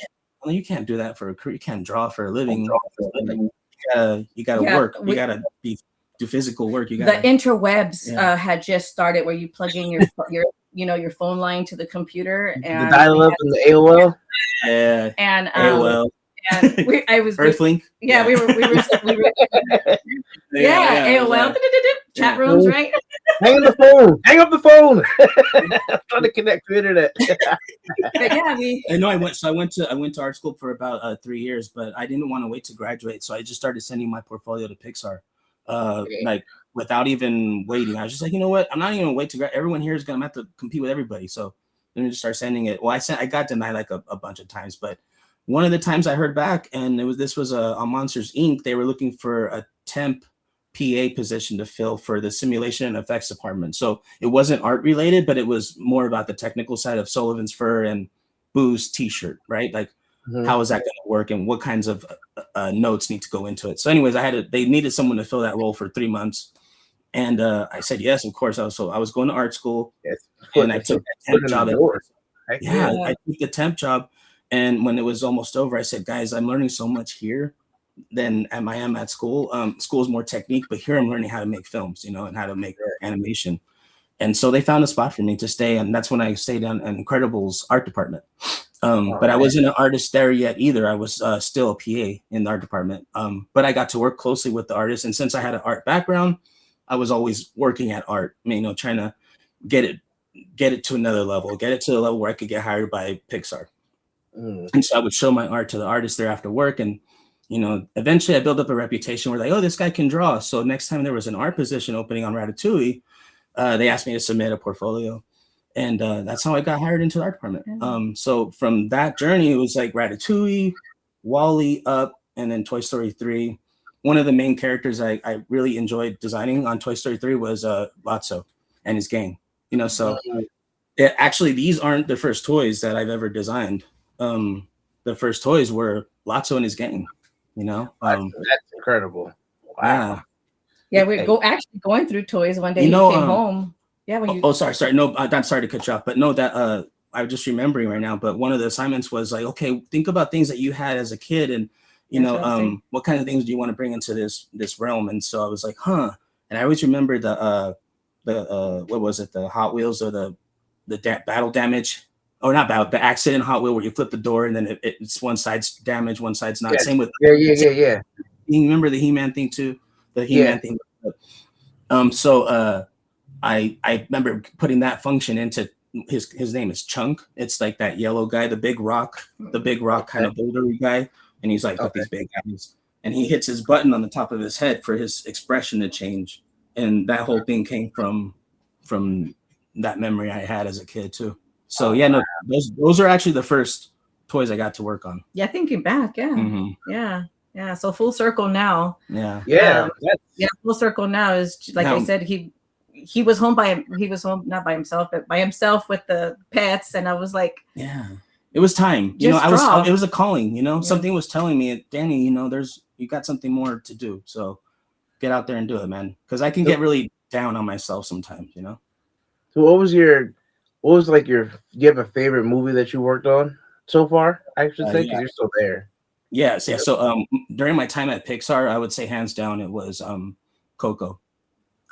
you can't do that for a career. You can't draw for a living. You gotta work. You gotta do physical work. The interwebs had just started, where you plug in your phone line to the computer, and the dial-up and the AOL. And AOL. I was Earthlink. Yeah, we were yeah, AOL chat rooms, right? Hang up the phone. Hang up the phone. I'm trying to connect to the internet. But yeah, I know I went to art school for about 3 years, but I didn't want to wait to graduate, so I just started sending my portfolio to Pixar, like without even waiting. I was just like, you know what, I'm not even gonna wait to graduate. Everyone here is gonna have to compete with everybody, so let me just start sending it. Well, I got denied like a bunch of times, but one of the times I heard back, and this was on Monsters Inc. They were looking for a temp PA position to fill for the simulation and effects department. So it wasn't art related, but it was more about the technical side of Sullivan's Fur and Boo's t-shirt, right? Like how is that going to work and what kinds of notes need to go into it. So anyways, they needed someone to fill that role for 3 months. And I said, yes, of course. I was going to art school and I took that temp job. I took the temp job. And when it was almost over, I said, guys, I'm learning so much here than I am at school. School is more technique, but here I'm learning how to make films, and how to make animation. And so they found a spot for me to stay, and that's when I stayed in Incredibles art department. But I wasn't an artist there yet either. I was still a PA in the art department. But I got to work closely with the artists, and since I had an art background, I was always working at art, trying to get it to another level, get it to the level where I could get hired by Pixar. And so I would show my art to the artists there after work, and eventually I built up a reputation where oh, this guy can draw. So next time there was an art position opening on Ratatouille, they asked me to submit a portfolio, and that's how I got hired into the art department. So from that journey, it was like Ratatouille, WALL-E, Up, and then Toy Story 3. One of the main characters I really enjoyed designing on Toy Story 3 was Lotso and his gang. So actually these aren't the first toys that I've ever designed. The first toys were Lotso and his gang. That's incredible. Wow. Yeah, we're going through toys one day. He came home. Yeah. Sorry. No, I'm sorry to cut you off, but no, that I'm just remembering right now. But one of the assignments was like, okay, think about things that you had as a kid, and what kind of things do you want to bring into this realm? And so I was like, And I always remember the what was it? The Hot Wheels or the battle damage. Or not battle, the accident Hot Wheel where you flip the door and then it's one side's damaged, one side's not. Same with yeah. You remember the He-Man thing too? The He-Man thing. So I remember putting that function into his name is Chunk. It's like that yellow guy, the big rock kind of bouldery guy, and he's like got these big eyes, and he hits his button on the top of his head for his expression to change, and that whole thing came from that memory I had as a kid too. So those are actually the first toys I got to work on. Yeah, thinking back, yeah. So full circle now. Yeah. Full circle now is like I said, he was home not by himself, but by himself with the pets, and I was like, it was time. It was a calling. Something was telling me, Danny, you got something more to do, so get out there and do it, man. Because I can get really down on myself sometimes. So what was like do you have a favorite movie that you worked on so far? I should say, because you're still there. Yes. So during my time at Pixar, I would say hands down it was Coco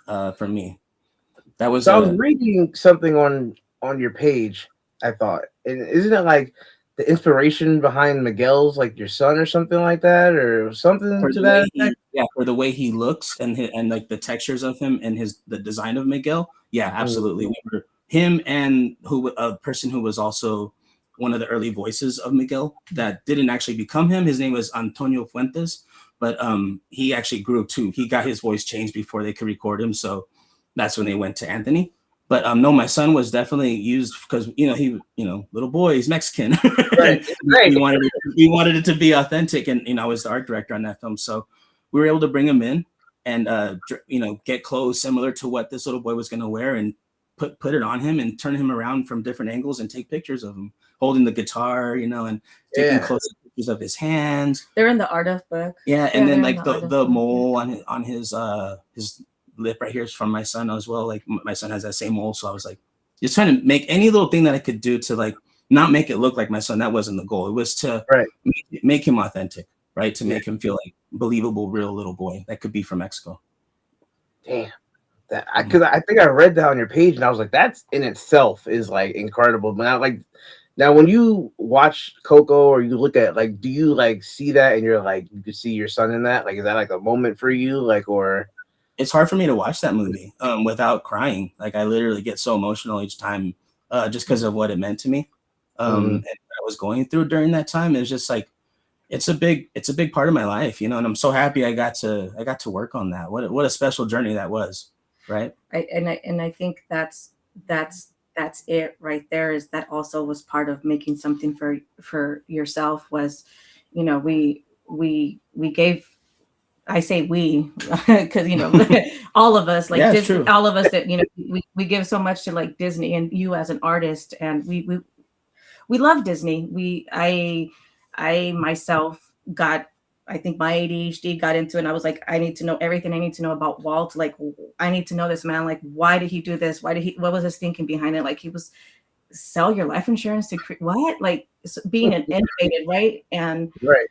for me. That was. So I was reading something on your page. I thought, and isn't it like the inspiration behind Miguel's like your son or something like that, or something to that effect? For the way he looks and like the textures of him and the design of Miguel. Yeah, absolutely. We were him and a person who was also one of the early voices of Miguel that didn't actually become him. His name was Antonio Fuentes, but he actually grew too. He got his voice changed before they could record him, so that's when they went to Anthony. But no, my son was definitely used because he little boy, he's Mexican. Right. we wanted it to be authentic, and I was the art director on that film, so we were able to bring him in and get clothes similar to what this little boy was going to wear and put it on him and turn him around from different angles and take pictures of him holding the guitar, and taking close pictures of his hands. They're in the art of book. Yeah, and then like the mole on his lip right here is from my son as well. Like my son has that same mole, so I was like just trying to make any little thing that I could do to like not make it look like my son. That wasn't the goal. It was to make him authentic, right? To make him feel like believable, real little boy that could be from Mexico. Damn. Because I think I read that on your page and I was like, that's in itself is like incredible. But now, like Now, when you watch Coco or you look at like, do you like see that and you're like, you can see your son in that? Like, is that like a moment for you? Like, or It's hard for me to watch that movie without crying. Like I literally get so emotional each time, just because of what it meant to me, Mhm. and what I was going through during that time. It's just like it's a big part of my life, and I'm so happy I got to work on that. What a special journey that was, right? I think that's it right there. Is that also was part of making something for yourself? Was, we gave, I say we, because all of us, like Yeah, it's Disney, true. all of us that we give so much to like Disney, and you as an artist, and we love Disney. I myself got, I think my ADHD got into it, and I was like, I need to know everything I need to know about Walt. Like, I need to know this man. Like, why did he do this? What was his thinking behind it? Like, he was sell your life insurance to what? Like, being an innovative, right? And Right.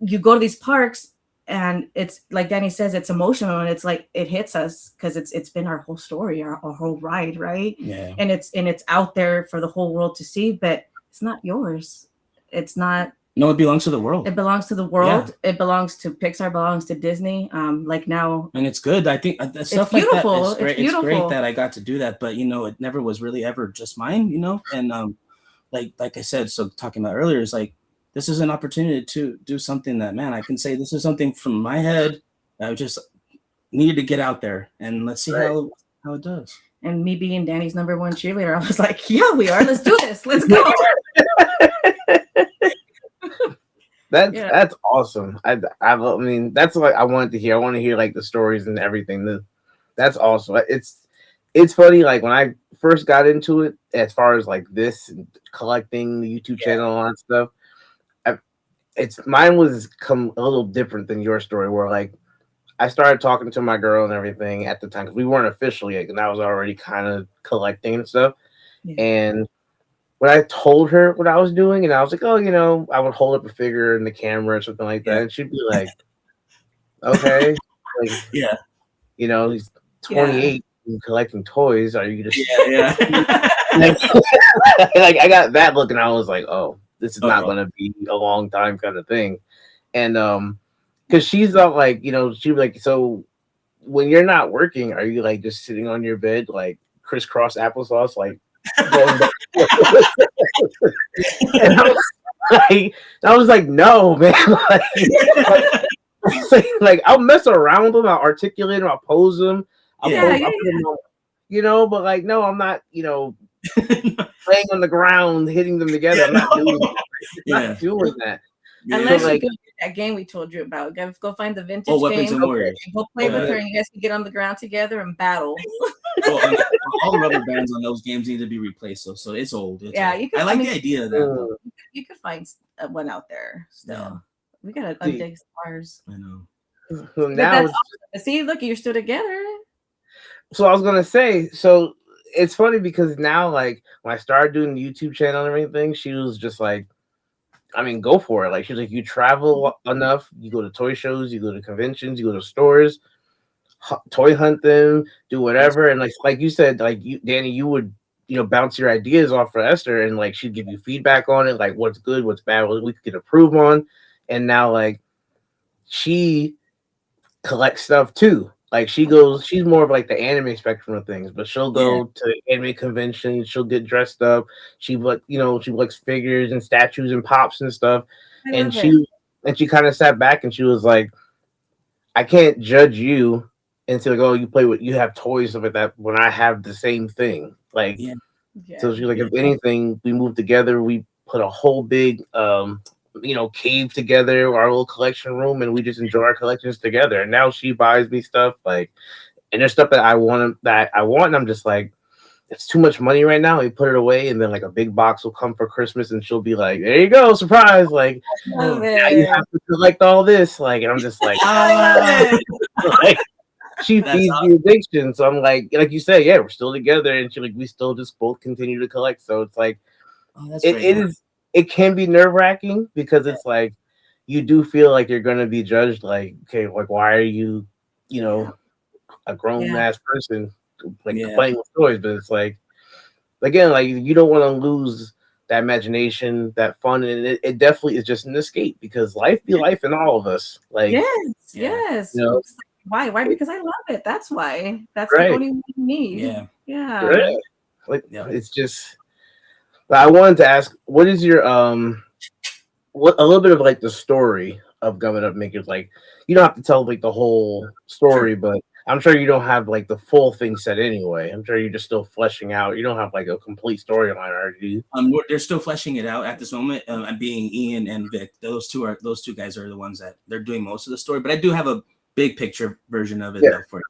you go to these parks, and it's like Danny says, it's emotional, and it's like it hits us because it's been our whole story, our whole ride, right? Yeah. And it's out there for the whole world to see, but it's not yours. It's not. No, it belongs to the world. It belongs to the Yeah, world. It belongs to Pixar. Belongs to Disney. Like now, and it's good. I think it's stuff like that beautiful. is It's great. It's great beautiful. that I got to do that, but it never was really ever just mine. And like I said, so talking about earlier is like this is an opportunity to do something that, man, I can say this is something from my head that I just needed to get out there, and let's see Right. how it does. And me being Danny's number one cheerleader, I was like, yeah, we are. Let's do this. Let's go. That's Yeah. that's awesome. I mean, that's what I wanted to hear. I want to hear like the stories and everything. That's awesome. It's funny. Like when I first got into it, as far as like this and collecting the YouTube channel and all that stuff, I, it's mine was come a little different than your story. Where like I started talking to my girl and everything at the time because we weren't official yet, and I was already kind of collecting and stuff. Yeah. And when I told her what I was doing, and I was like, "Oh, I would hold up a figure in the camera or something like that," Yeah, and she'd be like, "Okay, like yeah, he's Yeah. 28 and collecting toys. Are you just yeah, yeah. like, like I got that look, and I was like, oh, this is not Oh, gonna be a long time kind of thing, and because she's not like she was like so when you're not working, are you like just sitting on your bed like crisscross applesauce like going back? And I was like, no, man. Like, like I'll mess around with them, I'll articulate them, I'll pose them, Yeah. yeah. Yeah. I'll put them on, but like, no, I'm not, laying on the ground, hitting them together. Yeah, I'm not doing no. that. Yeah, Not doing that. So Unless yeah. you like, go get that game we told you about. Go find the Oh, vintage weapons game. and warriors. Go play with Yeah. her, and you guys can get on the ground together and battle. Well, and all the rubber bands on those games need to be replaced. So it's old. It's Yeah, old. you could. I I like the mean, idea of that though. mm, you could find one out there Yeah, still. We gotta see, undig ours. I know. so But now that's it's awesome. See, look, you're still together. so I was gonna say, so it's funny because now like when I started doing the YouTube channel and everything, she was just like, I mean, go for it. Like she's like, you travel enough, you go to toy shows, you go to conventions, you go to stores, toy hunt them, do That's whatever. And like you said, like you, Danny, you would bounce your ideas off for Esther, and like she'd give you feedback on it, like what's good, what's bad, what we could improve on. And now like she collect stuff too. Like she's more of like the anime spectrum of things, but she'll yeah. go to anime conventions, she'll get dressed up. She likes figures and statues and pops and stuff. I And love it. she kind of sat back and she was like, I can't judge you and say like, oh, you have toys stuff like that when I have the same thing. Like Yeah, so Yeah. she's like, yeah. if anything, we moved together, we put a whole big cave together, our little collection room, and we just enjoy our collections together. And now she buys me stuff like and there's stuff that I want, and I'm just like, it's too much money right now. We put it away, and then like a big box will come for Christmas, and she'll be like, "There you go, surprise!" Like Love Oh, now you it. have to collect all this, like, and I'm just like, I ah, love it. like she that's feeds the addiction. So I'm like you said, yeah, we're still together, and she like we still just both continue to collect. So it's like oh, that's it, very it nice. is it can be nerve wracking because it's like you do feel like you're gonna be judged. Like, okay, like why are you, you Yeah. know, a grown Yeah. ass person like Yeah, playing with toys? But it's like again, like you don't want to lose that imagination, that fun, and it definitely is just an escape because life be life in all of us. Like, yes. you know, Why? Because I love it. That's why. That's the right, only one you need. Yeah. right. Like, Yeah. it's just. But I wanted to ask, what is your what a little bit of like the story of Gumming Up Makers? Like, you don't have to tell like the whole story, Sure. but I'm sure you don't have like the full thing set anyway. I'm sure you're just still fleshing out. You don't have like a complete storyline, are you? They're still fleshing it out at this moment. I'm being Ian and Vic. Those two guys are the ones that they're doing most of the story. But I do have a big picture version of it Yeah. though for you.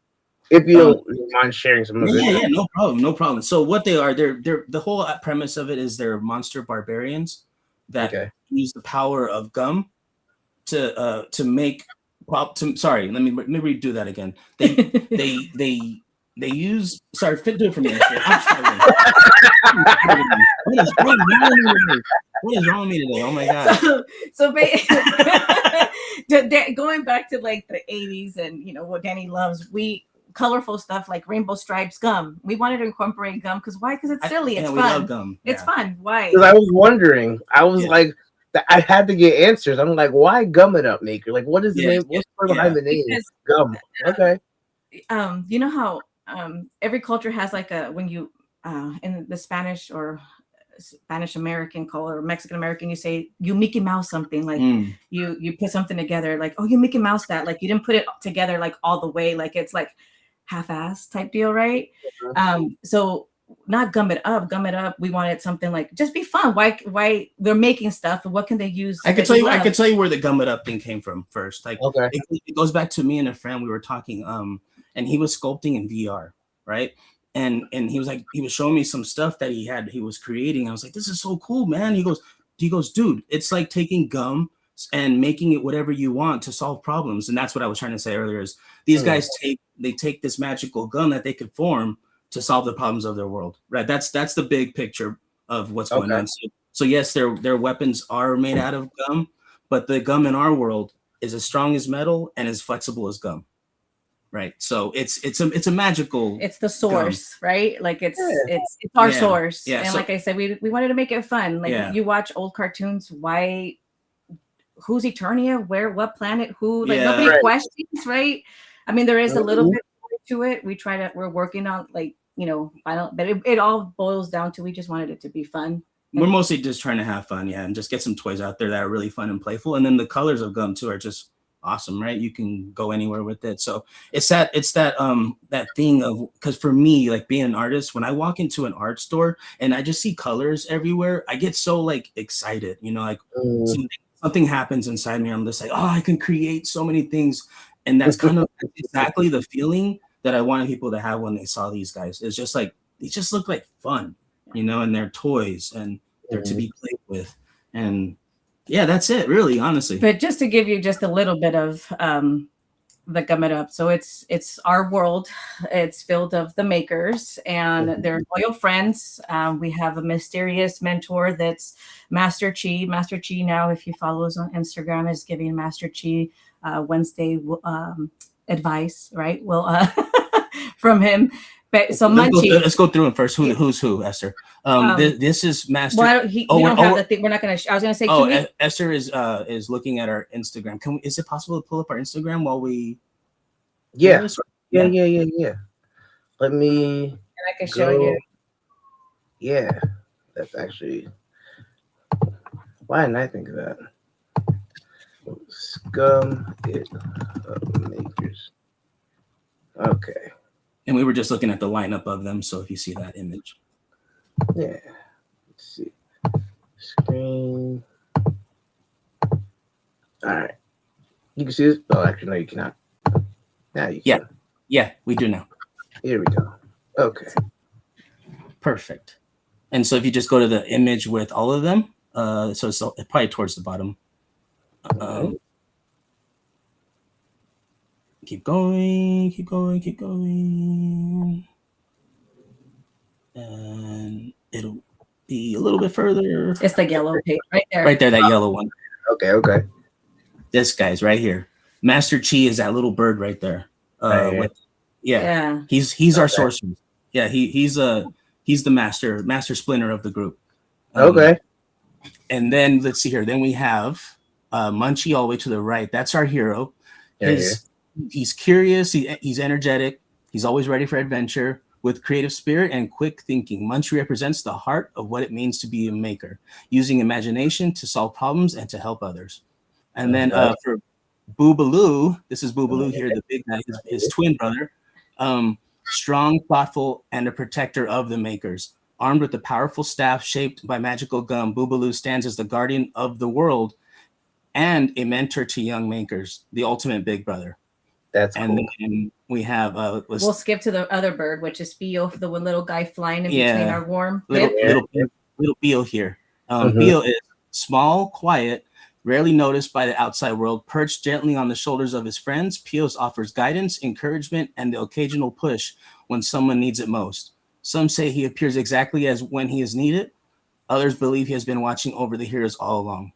If you don't mind sharing some of it. Yeah, no problem, no problem. So what they are, they're the whole premise of it is they're monster barbarians that Okay. use the power of gum to make sorry, let me redo that again. They use sorry, do it for me. Esther. I'm struggling. What is wrong with me today? Oh my god. Going back to like the 80s and what Danny loves, we colorful stuff like rainbow stripes gum. We wanted to incorporate gum because why? Because it's silly. It's we fun. love gum. It's fun. Why? Because I was wondering. I was like, I had to get answers. I'm like, why Gum It Up Maker? Like, what is the name? What's behind the name? Because, Gum. Okay. You know how every culture has like a when you in the Spanish or Spanish American color or Mexican American, you say you Mickey Mouse something like you put something together like, oh, you Mickey Mouse that, like you didn't put it together like all the way, like it's like half-ass type deal, right? So not gum it up, we wanted something like just be fun. Why they're making stuff and what can they use? I could tell you where the gum it up thing came from first. Like okay. It goes back to me and a friend. We were talking and he was sculpting in VR, right? And he was showing me some stuff that he was creating. I was like, this is so cool, man. He goes, dude, it's like taking gum and making it whatever you want to solve problems. And that's what I was trying to say earlier is these guys take this magical gum that they could form to solve the problems of their world, right? That's the big picture of what's going on. So yes, their weapons are made out of gum, but the gum in our world is as strong as metal and as flexible as gum. Right, so it's a magical. It's the source, gum. Right? Like it's our source. Yeah. And so, like I said, we wanted to make it fun. Like you watch old cartoons, why? Who's Eternia? Where? What planet? Who? Like nobody questions, right? I mean, there is a little bit to it. We're working on like but it all boils down to we just wanted it to be fun. We're mostly just trying to have fun, and just get some toys out there that are really fun and playful. And then the colors of gum too are just awesome, right? You can go anywhere with it. So it's that thing of, because for me, like being an artist, when I walk into an art store and I just see colors everywhere, I get so like excited, like something happens inside me. I'm just like, oh, I can create so many things. And that's kind of exactly the feeling that I wanted people to have when they saw these guys. It's just like, they just look like fun, and they're toys and they're to be played with. And yeah, that's it, really, honestly. But just to give you just a little bit of the Gum It Up. So it's our world. It's filled of the makers and their loyal friends. We have a mysterious mentor that's Master Chi. Master Chi now, if you follow us on Instagram, is giving Master Chi Wednesday advice, right? Well, from him. But so let's go through it first. Who's who, Esther? This is Master. Well, we don't have the thing. We're not going to. I was going to say. Esther is looking at our Instagram. Is it possible to pull up our Instagram while we? Yeah. Let me. And I can show you. Yeah, that's actually. Why didn't I think of that? Scum It Up Makers. Okay. And we were just looking at the lineup of them. So if you see that image. Yeah. Let's see. Screen. All right. You can see this? Oh, actually, no, you cannot. Now you can. Yeah, we do now. Here we go. Okay. Perfect. And so if you just go to the image with all of them, so it's probably towards the bottom. Keep going. And it'll be a little bit further. It's the yellow page right there. Right there, that yellow one. Okay. This guy's right here. Master Chi is that little bird right there. He's our sorcerer. Yeah, he's the master splinter of the group. Okay. And then let's see here. Then we have Munchie all the way to the right. That's our hero. He's curious. He's energetic. He's always ready for adventure with creative spirit and quick thinking. Munchie represents the heart of what it means to be a maker, using imagination to solve problems and to help others. And then for Boobaloo, this is Boobaloo here, the big guy, his twin brother. Strong, thoughtful, and a protector of the makers. Armed with a powerful staff shaped by magical gum, Boobaloo stands as the guardian of the world and a mentor to young makers, the ultimate big brother. That's and cool. then we have we'll skip to the other bird, which is Pio, the one little guy flying in between our warm little Pio here. Pio is small, quiet, rarely noticed by the outside world. Perched gently on the shoulders of his friends, Pio offers guidance, encouragement, and the occasional push when someone needs it most. Some say he appears exactly as when he is needed. Others believe he has been watching over the heroes all along.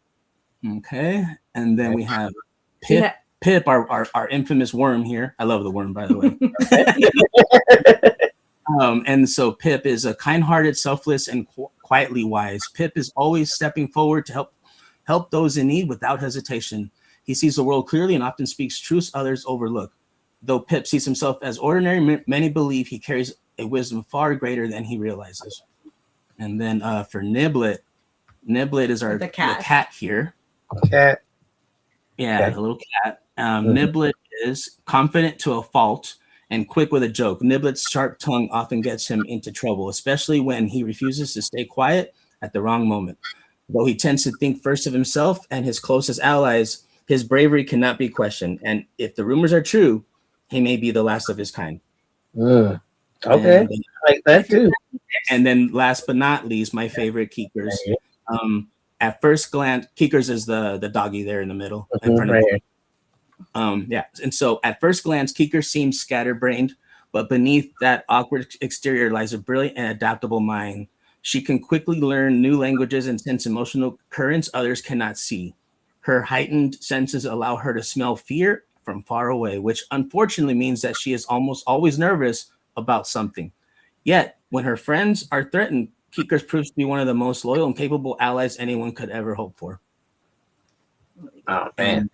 Okay, and then we have Pip. Pip, our infamous worm here. I love the worm, by the way. And so Pip is a kind-hearted, selfless, and quietly wise. Pip is always stepping forward to help those in need without hesitation. He sees the world clearly and often speaks truths others overlook. Though Pip sees himself as ordinary, many believe he carries a wisdom far greater than he realizes. And then for Niblet is the cat here. Cat. Yeah, the little cat. Niblet is confident to a fault and quick with a joke. Niblet's sharp tongue often gets him into trouble, especially when he refuses to stay quiet at the wrong moment. Though he tends to think first of himself and his closest allies, his bravery cannot be questioned. And if the rumors are true, he may be the last of his kind. Okay, I like that too. And then last but not least, my favorite, Keekers. At first glance, Keekers is the doggy there in the middle, in front of you. And so at first glance, Keeker seems scatterbrained, but beneath that awkward exterior lies a brilliant and adaptable mind. She can quickly learn new languages and sense emotional currents others cannot see. Her heightened senses allow her to smell fear from far away, which unfortunately means that she is almost always nervous about something. Yet, when her friends are threatened, Keekers proves to be one of the most loyal and capable allies anyone could ever hope for. Oh man!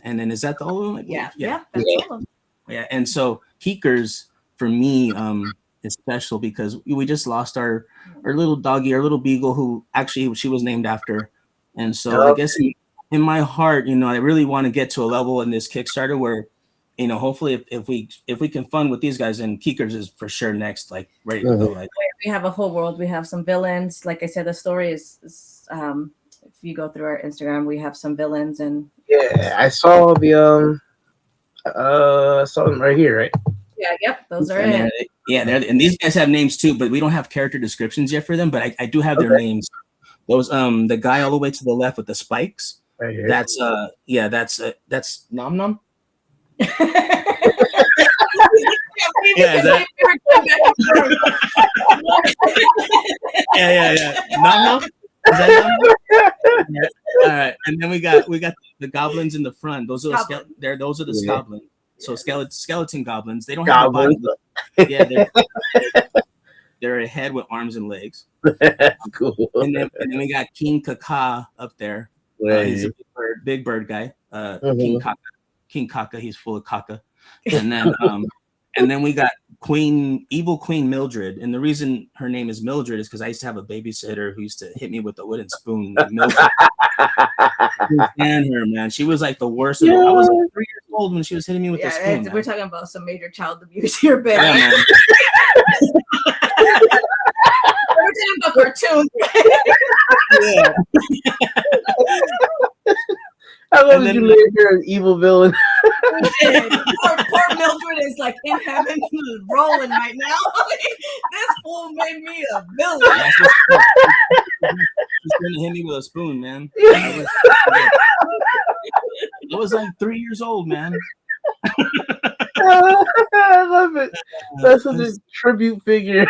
And then is that the whole one? Yeah, that's all of them. Yeah, and so Keekers for me is special because we just lost our little doggy, our little beagle, who actually she was named after. And so I guess in my heart, I really want to get to a level in this Kickstarter where, hopefully if we can fund with these guys, and Keekers is for sure next, like ready to go. Like, we have a whole world. We have some villains. Like I said, the story is if you go through our Instagram, we have some villains and I saw the saw them right here, right? Yeah, yep, those are and and these guys have names too, but we don't have character descriptions yet for them. But I do have their names. Those the guy all the way to the left with the spikes. Right here. That's Nom Nom. Yeah, Nom Nom. Is that yeah. All right, and then we got the goblins in the front. Those are those are the goblins. So skeleton goblins. They don't have a body. Yeah, they're a head with arms and legs. That's cool. And then we got King Kaka up there. He's a big bird guy. King Kaka. He's full of caca. And then we got evil Queen Mildred. And the reason her name is Mildred is because I used to have a babysitter who used to hit me with a wooden spoon. Mildred. And her, man, she was like the worst. I was like 3 years old when she was hitting me with a spoon. We're talking about some major child abuse here, baby. Yeah, man. We're talking about cartoons. Yeah. How long did you live here, an evil villain? Poor Mildred is like in heaven, rolling right now. This fool made me a villain. She's gonna hit me with a spoon, man. I was like 3 years old, man. I love it. That's such a tribute figure.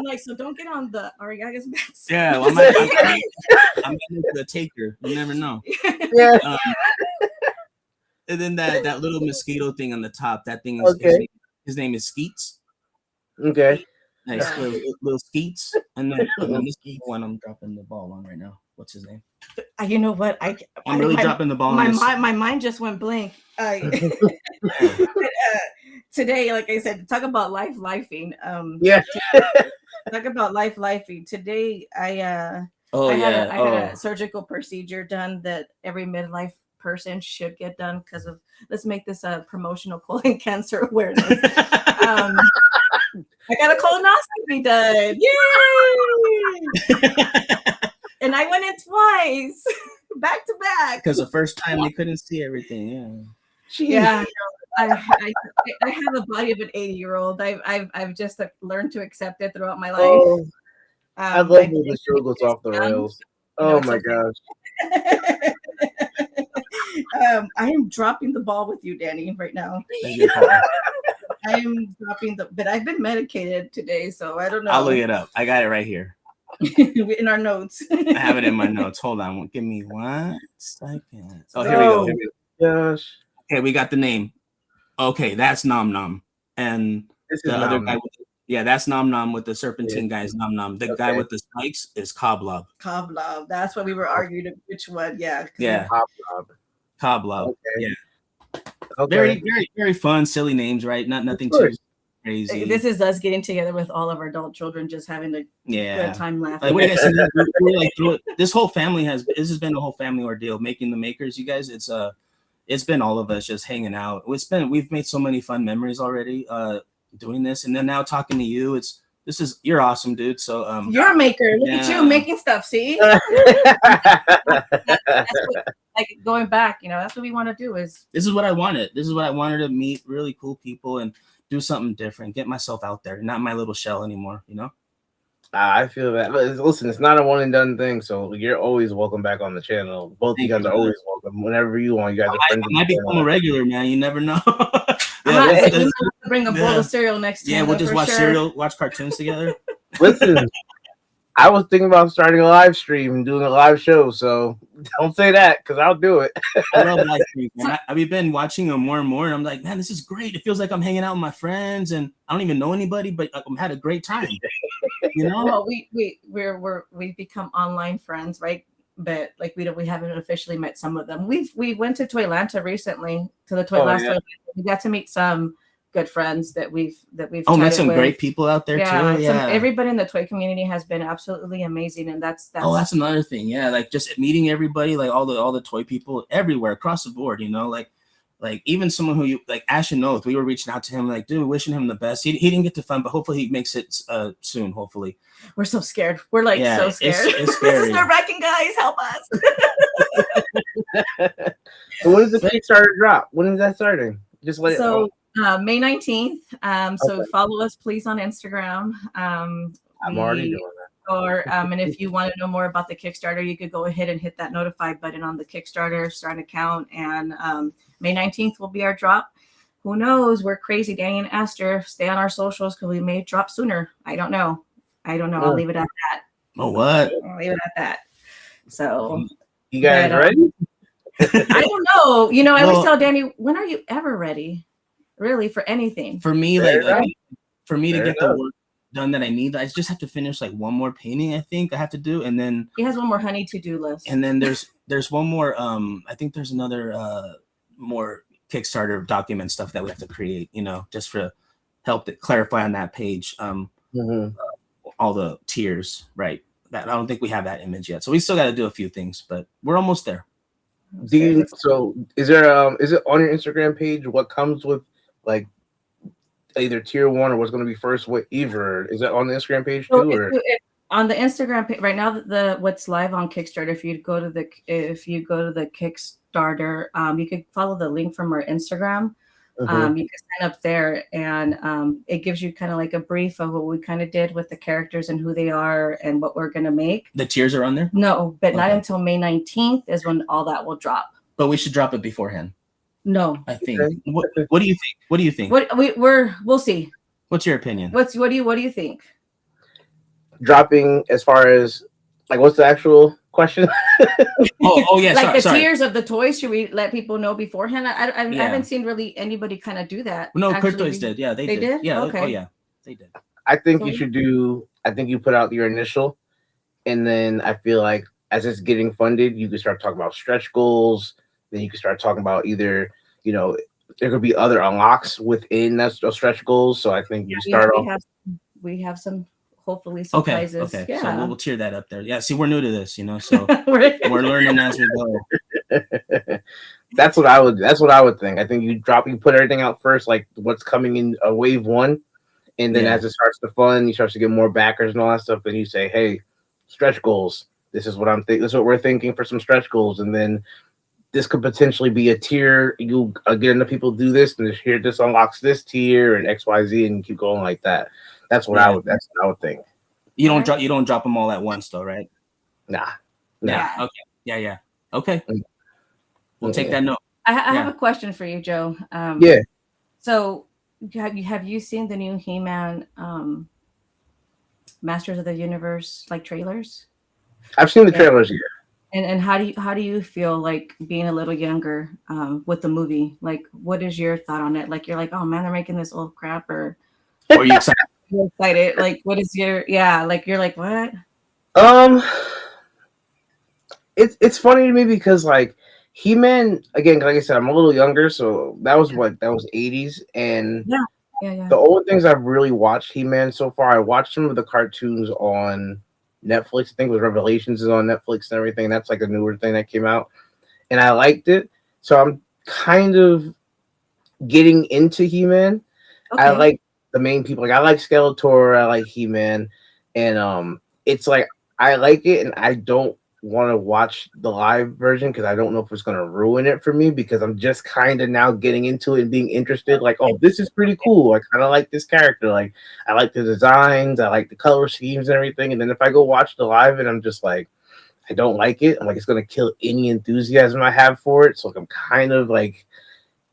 Like, so don't get on the Ariaga's bets. Yeah, well, I'm the taker. You never know. Yeah. And then that little mosquito thing on the top. That thing is his name is Skeets. Okay. Nice Yeah. little skeets. And then this one I'm dropping the ball on right now. What's his name? You know what? I'm really dropping the ball on this. My mind just went blank. Today, like I said, talk about lifing. Yeah. Talk about lifing. Today, I Oh yeah. I had a surgical procedure done that every midlife person should get done because of. Let's make this a promotional colon cancer awareness. I got a colonoscopy done. Yay! And I went in twice, back to back. Because the first time they couldn't see everything. Yeah. Jeez. Yeah, I have a body of an 80-year-old. I've just learned to accept it throughout my life. Oh, I love when the show goes off the rails. Oh my gosh. I am dropping the ball with you, Danny, right now. I am dropping but I've been medicated today, so I don't know. I'll look it up. I got it right here. In our notes. I have it in my notes. Hold on. Give me 1 second. Oh, here we go. Here we go. Gosh. Okay, we got the name. Okay, that's Nom Nom. And This the is other Nom guy that's Nom Nom with the serpentine guy is Nom Nom. The guy with the spikes is Coblov. Coblov. That's what we were arguing which one. Yeah. Yeah. Coblov. Okay. Yeah. Okay. Very, very, very fun, silly names, right? Nothing too crazy. This is us getting together with all of our adult children, just having a good time laughing. Like, what do you guys think? We're like, this whole family this has been a whole family ordeal. Making the Makers, you guys, it's been all of us just hanging out. We've made so many fun memories already doing this, and then now talking to you, you're awesome, dude. So you're a maker. Look at you making stuff. See, like going back, that's what we want to do. This is what I wanted. This is what I wanted to meet really cool people and do something different, get myself out there, not my little shell anymore. I feel that. Listen, it's not a one and done thing, so you're always welcome back on the channel. Both of you guys are always welcome whenever you want. You guys are friends. I might become a regular, man. You never know. Bring a bowl of cereal next time. Yeah, we'll just watch cereal, watch cartoons together. Listen, I was thinking about starting a live stream and doing a live show, so don't say that because I'll do it. I love live streams, man. I've been watching them more and more, and I'm like, man, this is great. It feels like I'm hanging out with my friends, and I don't even know anybody, but I'm had a great time. Well, we've become online friends, right? But like we haven't officially met some of them. We went to Toylanta recently to the Toylanta. We got to meet some good friends that we've met some great people out there too. Yeah, everybody in the toy community has been absolutely amazing, and that's another thing. Yeah, like just meeting everybody, like all the toy people everywhere across the board. Like even someone who you like, Ashton Oath, we were reaching out to him, like, dude, wishing him the best. He didn't get to fun, but hopefully he makes it soon. Hopefully. We're so scared. We're like so scared. It's scary. This is nerve-wracking, guys. Help us. So when does the Kickstarter drop? When is that starting? Just let it know. May 19th. So follow us, please, on Instagram. I'm already doing that. Or and if you want to know more about the Kickstarter, you could go ahead and hit that notify button on the Kickstarter, start an account, and May 19th will be our drop. Who knows? We're crazy. Danny and Esther, stay on our socials because we may drop sooner. I don't know. I'll leave it at that. Oh, what? I'll leave it at that. So you guys ready? I don't know. I always tell Danny, when are you ever ready? Really, for anything? For me, for me to get the work done that I need, I just have to finish like one more painting. I think I have to do, and then he has one more honey to-do list. And then there's one more. I think there's another more Kickstarter document stuff that we have to create. Just for help to clarify on that page. All the tiers, right? That I don't think we have that image yet, so we still got to do a few things, but we're almost there. So is there is it on your Instagram page what comes with like either tier 1 or what's going to be first either? Is that on the Instagram page too? Or on the Instagram page right now, what's live on Kickstarter, if you go to the Kickstarter, you can follow the link from our Instagram. You can sign up there, and it gives you kind of like a brief of what we kind of did with the characters and who they are and what we're going to make. The tiers are on there? No, but not until May 19th is when all that will drop. But we should drop it beforehand. No, I think. What do you think? What do you think? We'll see. What's your opinion? What do you think? Dropping as far as like what's the actual question? oh yeah, like sorry. Tiers of the toys. Should we let people know beforehand? I haven't seen really anybody kind of do that. No, Cryptoys did. Yeah, they did. Yeah. Okay. Oh yeah, they did. I think So you should do. I think you put out your initial, and then I feel like as it's getting funded, you can start talking about stretch goals. Then you can start talking about either, you know, there could be other unlocks within those stretch goals. So I think you start off. we have some hopefully Okay, surprises. okay. So Yeah. we'll tier that up there. Yeah, see, we're new to this, so We're- we're learning as we go. That's what I would. That's what I would think. I think you put everything out first, like what's coming in a wave one, and then Yeah. as it starts to fund, you start to get more backers and all that stuff. Then you say, "Hey, stretch goals. This is what I'm thinking. This is what we're thinking for some stretch goals." And then this could potentially be a tier. You get enough people do this, and this unlocks this tier and X Y Z, and you keep going like that. That's what I Yeah. would. That's what I would think. You don't drop them all at once though, right? Nah. Yeah. Okay. Yeah. Okay. We'll take Yeah. that note. I have a question for you, Joe. Yeah. So have you seen the new He-Man Masters of the Universe like trailers? I've seen the trailers here. And how do you feel like being a little younger with the movie? Like, what is your thought on it? Like, you're like, oh man, they're making this old crap, or are you excited? you're excited? Like, what is your like you're like what? It's funny to me because like He-Man again, like I said, I'm a little younger, so that was 80s, and Yeah. the only things I've really watched He-Man so far, I watched some of the cartoons on Netflix. I think it was Revelations is on Netflix and everything. That's like a newer thing that came out, and I liked it. So I'm kind of getting into He-Man. Okay. I like the main people. Like I like Skeletor. I like He-Man, and it's like I like it, and I don't want to watch the live version because I don't know if it's going to ruin it for me because I'm just kind of now getting into it and being interested. Like, oh, this is pretty cool. I kind of like this character. Like, I like the designs. I like the color schemes and everything. And then if I go watch the live and I'm just like, I don't like it. I'm like, it's going to kill any enthusiasm I have for it. So like, I'm kind of like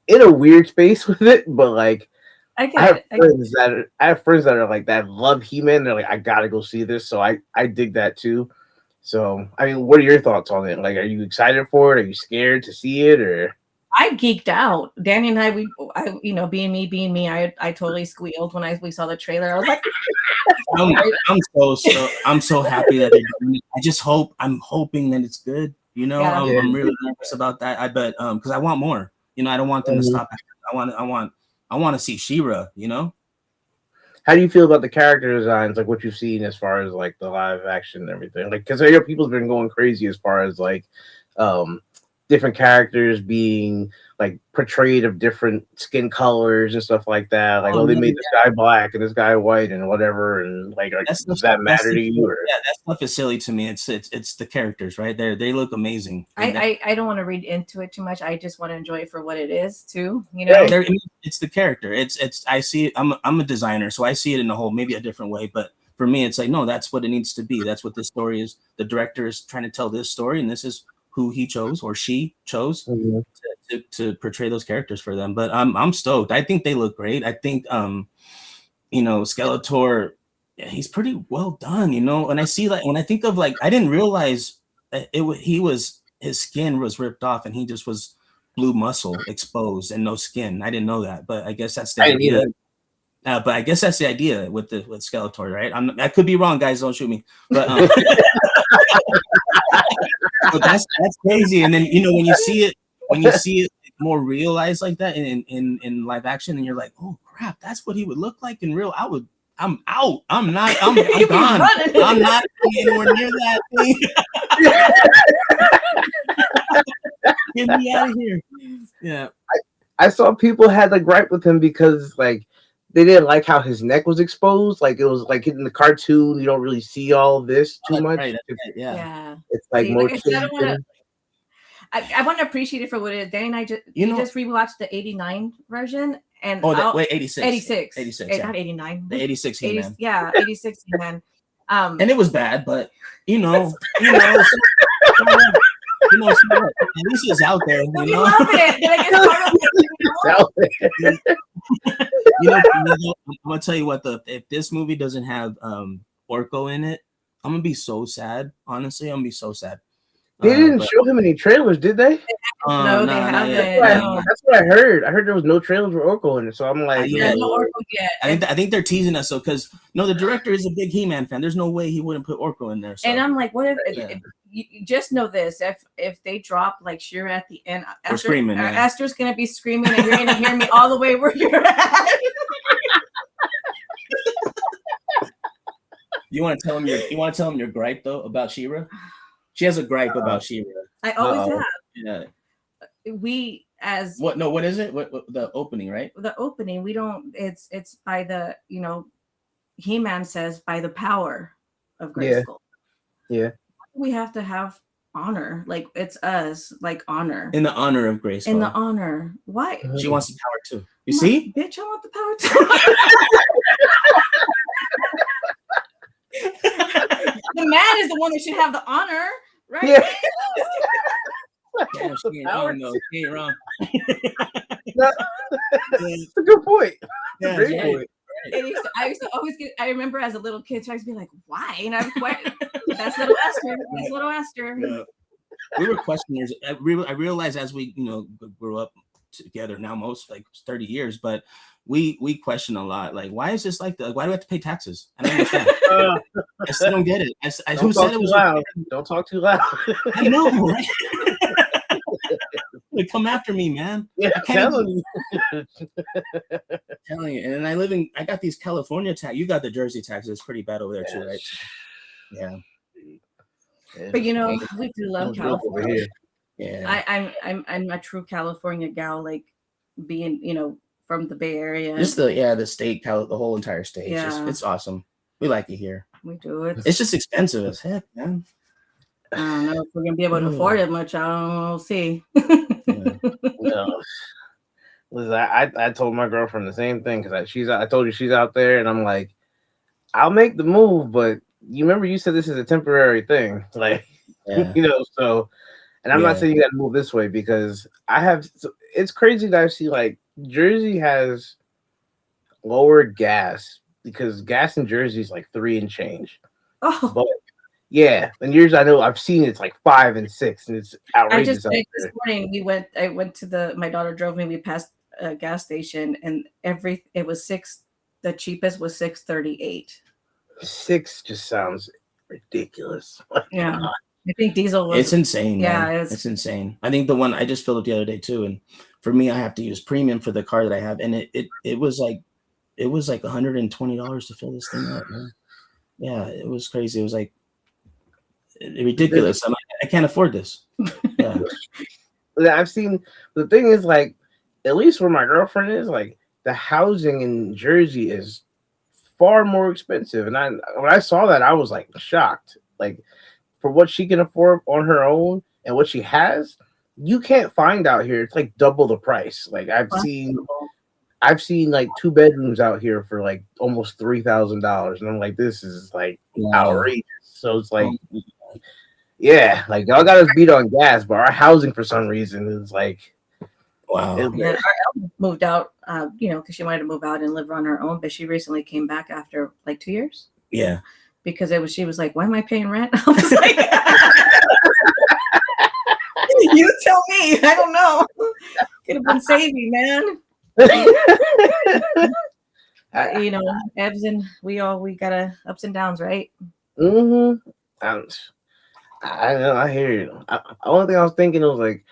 in a weird space with it, but like, I have friends that are like that love He-Man. They're like, I gotta go see this. So I dig that too. So I mean, what are your thoughts on it? Like, are you excited for it? Are you scared to see it? Or I geeked out. Danny and I, being me, I totally squealed when we saw the trailer. I was like, I'm so happy that they're doing it. I'm hoping that it's good. I'm really nervous about that. But because I want more. I don't want them to stop. I want to see She-Ra. How do you feel about the character designs, like what you've seen as far as like the live action and everything? Like, because I hear people's been going crazy as far as like different characters being like portrayed of different skin colors and stuff like that. Like, they made this guy black and this guy white and whatever, and like does that matter to you? Or? Yeah, that stuff is silly to me. It's the characters, right? They look amazing. I don't want to read into it too much. I just want to enjoy it for what it is too. It's the character. It's I see it. I'm a designer, so I see it in a whole maybe a different way, but for me, it's like, no, that's what it needs to be. That's what this story is. The director is trying to tell this story, and this is who he chose or she chose to portray those characters for them. But I'm stoked. I think they look great. I think Skeletor, he's pretty well done. And I see like when I think of like I didn't realize that his skin was ripped off and he just was blue muscle exposed and no skin. I didn't know that, but I guess that's the idea. But I guess that's the idea with Skeletor, right? I could be wrong, guys. Don't shoot me. But but that's crazy. And then when you see it more realized like that in live action, and you're like, oh crap, that's what he would look like in real. I'm out. I'm gone. I'm not anywhere near that thing. Get me out of here. Yeah. I saw people had like gripe with him because like they didn't like how his neck was exposed. Like it was like in the cartoon, you don't really see all of this too much. Right. Yeah. It's like more. I want to appreciate it for what it is. Danny and I just just rewatched the '89 version, and 86, 86, not '89, the '86 He-Man. Yeah, '86 He-Man. And it was bad, but at least it's out there. Love it. I'm gonna tell you what, if this movie doesn't have Orko in it, I'm gonna be so sad. Honestly, I'm gonna be so sad. They didn't show him any trailers, did they? No, they not haven't. yet. No. That's what I heard. I heard there was no trailers for Oracle in it, so I'm like, Yeah, no Oracle yet. I think they're teasing us, so because the director is a big He-Man fan. There's no way he wouldn't put Oracle in there. So. And I'm like, what if you just know this? If they drop like Shira at the end, we're screaming. Esther's gonna be screaming, and you're gonna hear me all the way where you're at. You want to tell him your gripe though about Shira? She has a gripe about Shira. I always have. Yeah. We as what? No, what is it? What the opening, right? The opening. We don't. It's by the He-Man says by the power of Grayskull. Yeah. We have to have honor. Like it's us. Like honor. In the honor of Grayskull. In the honor. Why? She wants the power too. You see? Bitch, I want the power too. The man is the one that should have the honor, right? Yeah. Damn, she ain't wrong though. She ain't wrong. That's a good point. That's a great point. I used to always get. I remember as a little kid, I used to be like, "Why?" And I'm quite. That's little Esther. That's little Esther. Yeah. We were questioners. I realized as we grew up together now, most like 30 years, but we question a lot. Like, why is this like that? Why do we have to pay taxes? I don't understand. I still don't get it. Who said it was loud? Don't talk too loud. I know, right? They come after me, man. Yeah, telling you. Telling you. And then I got these California tax. You got the Jersey taxes. It's pretty bad over there too, right? Yeah. But we do love California. Yeah. I'm a true California gal, like being from the Bay Area. Just the state, the whole entire state. Yeah. It's awesome. We like it here. We do it. It's just expensive as heck, man. I don't know if we're gonna be able to afford it much. I don't know. We'll see. No. Listen, I told my girlfriend the same thing because I told you she's out there, and I'm like, I'll make the move, but you remember you said this is a temporary thing, like so. And I'm not saying you got to move this way because it's crazy that I see like Jersey has lower gas because gas in Jersey is like 3 and change. Oh, but yeah, and years I know I've seen it's like 5 and 6, and it's outrageous. This morning I went to my daughter drove me. We passed a gas station, and it was 6. The cheapest was $6.38. 6 just sounds ridiculous. Yeah. I think diesel was. It's insane. Yeah, man. It's insane. I think the one I just filled up the other day too, and for me, I have to use premium for the car that I have, and it was like $120 to fill this thing up, man. Yeah, it was crazy. It was like ridiculous. I'm like, I can't afford this. Yeah. I've seen the thing is like, at least where my girlfriend is, like the housing in Jersey is far more expensive, and when I saw that, I was like shocked. Like, for what she can afford on her own and what she has, you can't find out here. It's like double the price. Like I've seen like 2 bedrooms out here for like almost $3,000, and I'm like, this is like outrageous. So it's like, yeah, like y'all got us beat on gas, but our housing for some reason is like, wow. Yeah, our eldest moved out, because she wanted to move out and live on her own, but she recently came back after like 2 years. Yeah. Because she was like, why am I paying rent? I was like, you tell me. I don't know. Could have been saving, man. Ebbs and we got ups and downs, right? Mm-hmm. I know. I hear you. Only thing I was thinking was like,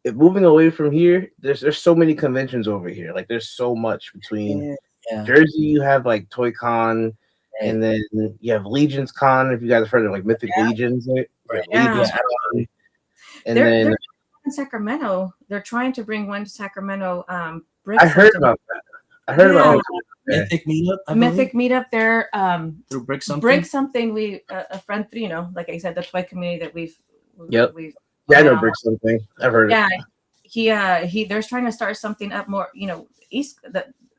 if moving away from here, there's so many conventions over here. Like there's so much between Jersey. You have like Toy Con. And then you have Legion's Con, if you guys have heard of like Mythic Legions. Right? Legion's Con. And they're in Sacramento. They're trying to bring one to Sacramento. I heard about that. I heard about Mythic Meetup. Mythic Meetup. They're through Brick Something. Brick Something. We a friend, like I said, the toy community that we've. Yeah, I know Brick Something. I've heard. Yeah, they're trying to start something up more. East.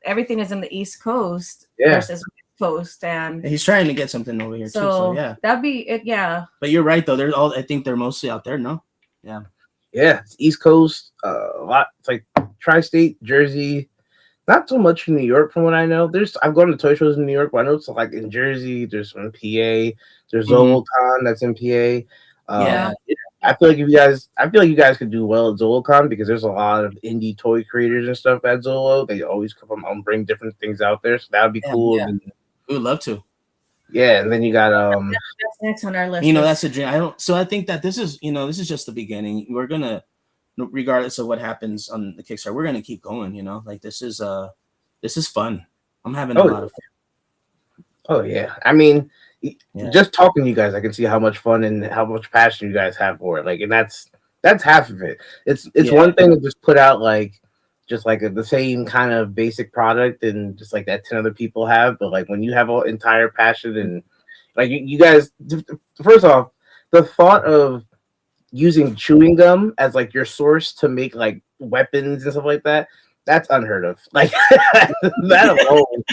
Everything is in the East Coast versus Coast, and he's trying to get something over here too. So yeah, that'd be it. Yeah, but you're right though. I think they're mostly out there. No, yeah, it's East Coast. A lot. It's like Tri-State, Jersey. Not so much in New York, from what I know. I've gone to toy shows in New York, but I know it's like in Jersey. There's one in PA. There's Zoulton that's in PA. I feel like you guys could do well at ZoloCon because there's a lot of indie toy creators and stuff at Zolo. They always come and bring different things out there, so that would be Yeah, cool. yeah. We would love to. Yeah, and then you got That's next on our list. You know, that's a dream. I don't. So I think that this is, this is just the beginning. We're gonna, regardless of what happens on the Kickstarter, we're gonna keep going. Like this is fun. I'm having a oh lot of fun. oh yeah. I mean, Yeah, just talking to you guys, I can see how much fun and how much passion you guys have for it. Like, and that's half of it. It's yeah, one thing to just put out like just like the same kind of basic product and just like that 10 other people have, but like when you have an entire passion and like you guys, first off, the thought of using chewing gum as like your source to make like weapons and stuff like that, that's unheard of. Like that alone,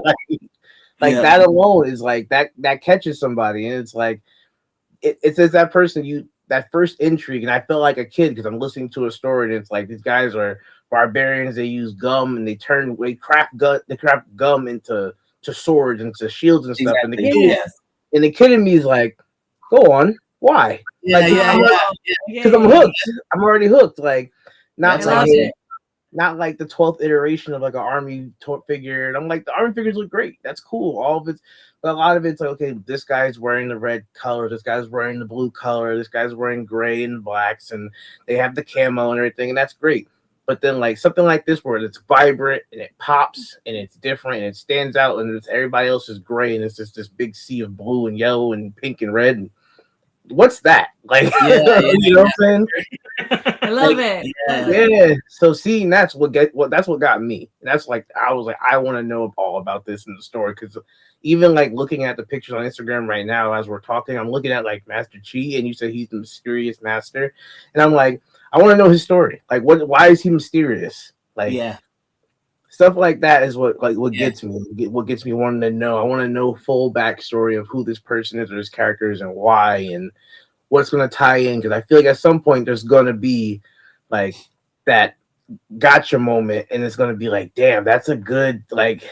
like, like, yeah, that alone is like that catches somebody, and it's like it's as that person you that first intrigue, and I felt like a kid because I'm listening to a story, and it's like these guys are barbarians. They use gum and they craft gum into swords and to shields and stuff, and exactly. Yeah, Yes. the kid in me is like, go on, why? yeah, Like, yeah, yeah. because I'm hooked. I'm already hooked. Like, not That's I love like awesome. it. not like the 12th iteration of like an army figure. And I'm like, the army figures look great. That's cool. All of it's, but a lot of it's like, okay, this guy's wearing the red color. This guy's wearing the blue color. This guy's wearing gray and blacks, and they have the camo and everything, and that's great. But then like something like this where it's vibrant and it pops and it's different and it stands out and it's everybody else is gray and it's just this big sea of blue and yellow and pink and red. And what's that? Like, Yeah, you know what I'm saying? I love Like, it. Yeah. yeah. So seeing that's what got me. That's like I was like I want to know all about this in the story because even like looking at the pictures on Instagram right now as we're talking, I'm looking at like Master Chi, and you said he's the mysterious master, and I'm like I want to know his story. Like what? Why is he mysterious? Like Yeah, stuff like that is what yeah. gets me. What gets me wanting to know. I want to know full backstory of who this person is or his characters and why and what's going to tie in because I feel like at some point there's going to be like that gotcha moment and it's going to be like damn that's a good like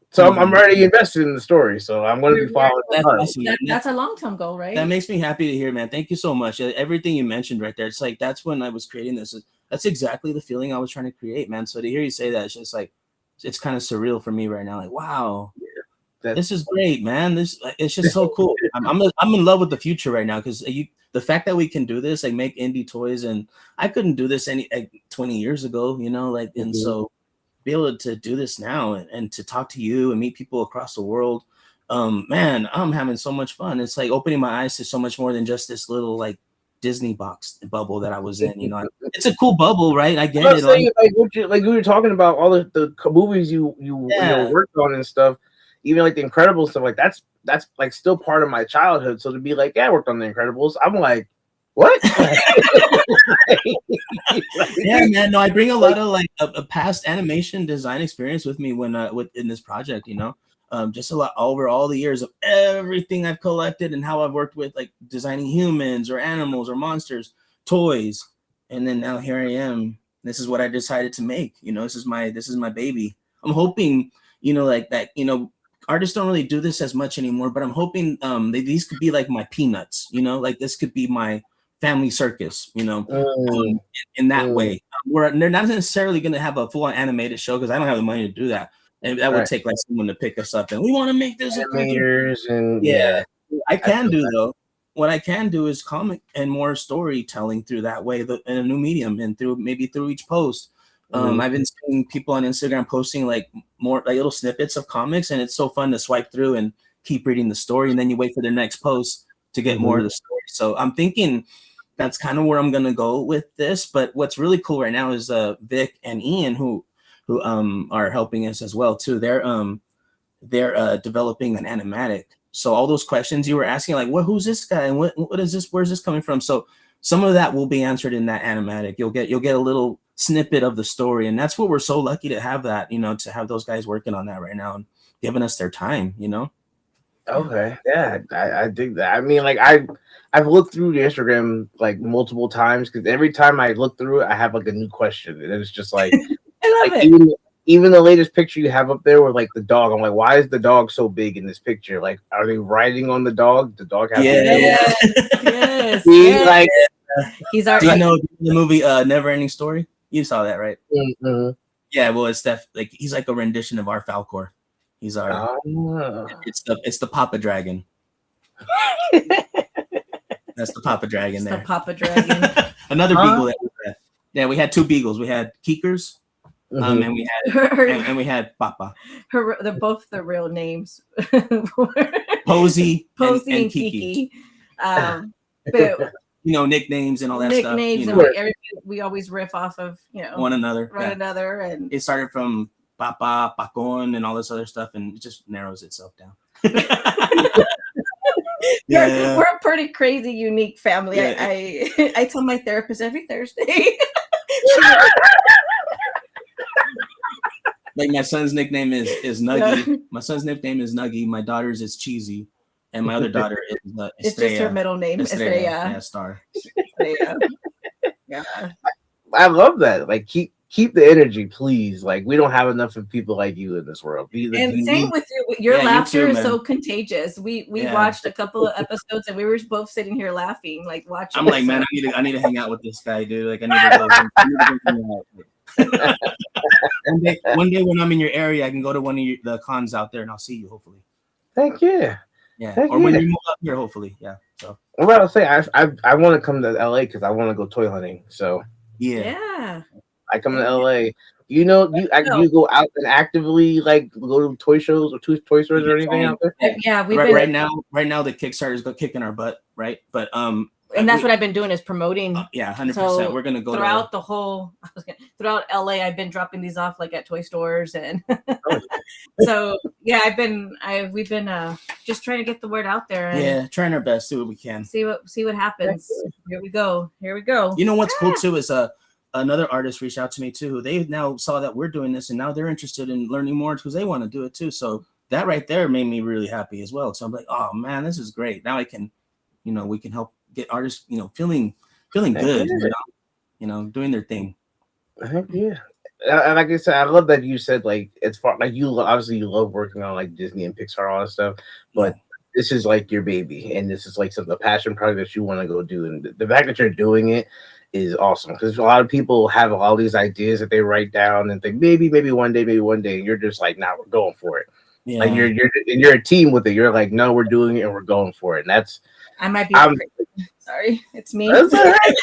so I'm Mhm. already invested in the story so I'm going to be following the That's hunt. awesome. That's a long-term goal, right? That makes me happy to hear, man. Thank you so much. Everything you mentioned right there, it's like that's when I was creating this. That's exactly the feeling I was trying to create, man. So to hear you say that, it's just like it's kind of surreal for me right now. Like, wow, That this is great, man. This it's just so cool. I'm in love with the future right now because the fact that we can do this, like make indie toys, and I couldn't do this any like 20 years ago, like, and Mhm. so be able to do this now and to talk to you and meet people across the world, man, I'm having so much fun. It's like opening my eyes to so much more than just this little like Disney box bubble that I was in. It's a cool bubble, right? I I'm get not it. Like, saying like we were talking about all the movies you yeah, worked on and stuff, even like the Incredibles stuff. Like that's like still part of my childhood. So to be like, yeah, I worked on the Incredibles. I'm like, what? yeah, man. No, I bring a Like, lot of like a past animation design experience with me when with in this project. Just a lot over all the years of everything I've collected and how I've worked with like designing humans or animals or monsters, toys, and then now here I am. This is what I decided to make. This is my baby. I'm hoping, like that. Artists don't really do this as much anymore, but I'm hoping these could be like my peanuts. Like this could be my family circus. mm, In that mm, way, where they're not necessarily going to have a full-on animated show because I don't have the money to do that, and that would right. take like someone to pick us up and we want to make this a cartoon. Animators and Yeah, yeah, I I can feel do that. though. What I can do is comic and more storytelling through that way, in a new medium and through each post. Mhm. I've been seeing people on Instagram posting like more like little snippets of comics, and it's so fun to swipe through and keep reading the story, and then you wait for their next post to get more Mhm. of the story. So I'm thinking that's kind of where I'm gonna go with this. But what's really cool right now is Vic and Ian who are helping us as well too. They're developing an animatic. So all those questions you were asking, like, who's this guy and what is this? Where's this coming from? So some of that will be answered in that animatic. You'll get a little snippet of the story, and that's what we're so lucky to have that. To have those guys working on that right now and giving us their time. Okay, yeah, I dig that. I mean, like I've looked through the Instagram like multiple times because every time I look through it, I have like a new question, and it's just like I love even it. even the latest picture you have up there with like the dog, I'm like, why is the dog so big in this picture? Like, are they riding on the dog? The dog has Yes, See, like, he's our. Do you know the movie Never Ending Story? You saw that, right? mhm. Yeah, well, it's that like he's like a rendition of our Falcor. He's our Oh. it's the Papa Dragon. That's the Papa Dragon It's there. the Papa Dragon. Another beagle that we had. Yeah, we had two beagles. We had Keekers, Mhm. and we had and we had Papa. They're both the real names. Posey, Posey and Kiki. But You know, nicknames and all that nicknames, stuff. and You know, we always riff off of one another. another, and it started from Papa, Pacon, and all this other stuff, and it just narrows itself down. we're a pretty crazy, unique family. Yeah. I tell my therapist every Thursday. Like my son's nickname is Nuggy. My son's nickname is Nuggy. My daughter's is Cheesy, and my other daughter is Estrella. It's just her middle name, Estrella. Yeah, Star. Estrella. Yeah. I love that. Like, keep the energy, please. Like, we don't have enough of people like you in this world. And same with you. Your Yeah, laughter you too, is man. so contagious. We watched a couple of episodes and we were both sitting here laughing, like watching. I'm like, man, I need to hang out with this guy, dude. Like, I need to go. One day when I'm in your area, I can go to one of the cons out there and I'll see you, hopefully. Thank you. Yeah. Heck Or when yeah. you move up here, hopefully. Yeah. So I'm about to say I want to come to LA because I want to go toy hunting. So Yeah. I come to LA. You know, you go out and actively like go to toy shows or toy stores or anything out there. Yeah, we've right been now the Kickstarter is kicking our butt, right? But and that's what I've been doing is promoting. Yeah, 100%. So we're gonna go throughout the whole throughout LA. I've been dropping these off like at toy stores, and so yeah, we've been just trying to get the word out there. And trying our best, do what we can. See what happens. Here we go. You know what's cool too is another artist reached out to me too. They now saw that we're doing this, and now they're interested in learning more because they want to do it too. So that right there made me really happy as well. So I'm like, oh man, this is great. Now I can, we can help get artists, feeling good, doing their thing. Heck yeah. Like I said, I love that you said like it's far like you obviously you love working on like Disney and Pixar all that stuff, but this is like your baby, and this is like the passion project that you want to go do, and the fact that you're doing it is awesome because a lot of people have all these ideas that they write down and think maybe one day, and you're just like, nah, we're going for it. Yeah. Like you're a team with it. You're like, no, we're doing it and we're going for it. And that's I might be sorry, it's me. That's all right.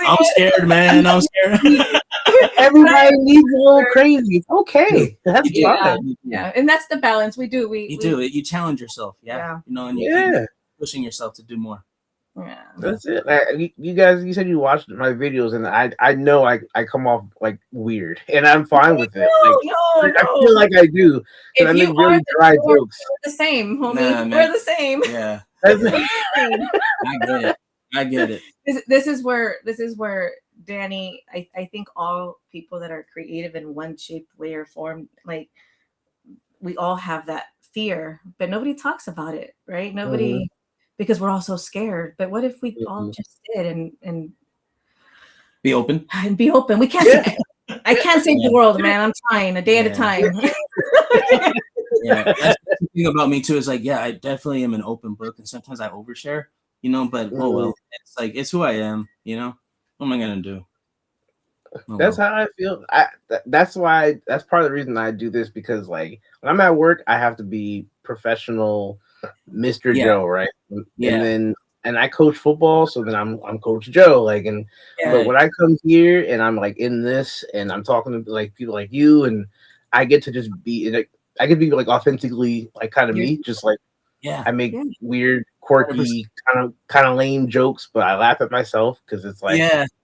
I'm scared, man. I'm scared. Everybody needs a little crazy. It's okay. That's fine. Yeah, and that's the balance we do. You challenge yourself, and you keep pushing yourself to do more. Yeah, that's it. You guys, you said you watched my videos, and I know I come off like weird, and I'm fine with it. No. I feel like I do. If I you make really dry jokes. We're the same, homie. We're the same. Yeah, I get it. This is where Danny. I think all people that are creative in one shape, way, or form, like we all have that fear, but nobody talks about it, right? Nobody. Because we're all so scared. But what if we all just did and be open? And be open. We can't say, I can't save the world, man. I'm trying a day at a time. That's the thing about me too, is like, I definitely am an open book, and sometimes I overshare, but oh well. It's like it's who I am, What am I gonna do? That's how I feel. That's why that's part of the reason I do this, because like when I'm at work, I have to be professional Mr. Joe, right? And I coach football, so then I'm Coach Joe, like, and but when I come here and I'm like in this and I'm talking to like people like you, and I get to just be like, I get to be like authentically like kind of me, just like I make weird, quirky, kind of lame jokes, but I laugh at myself because it's like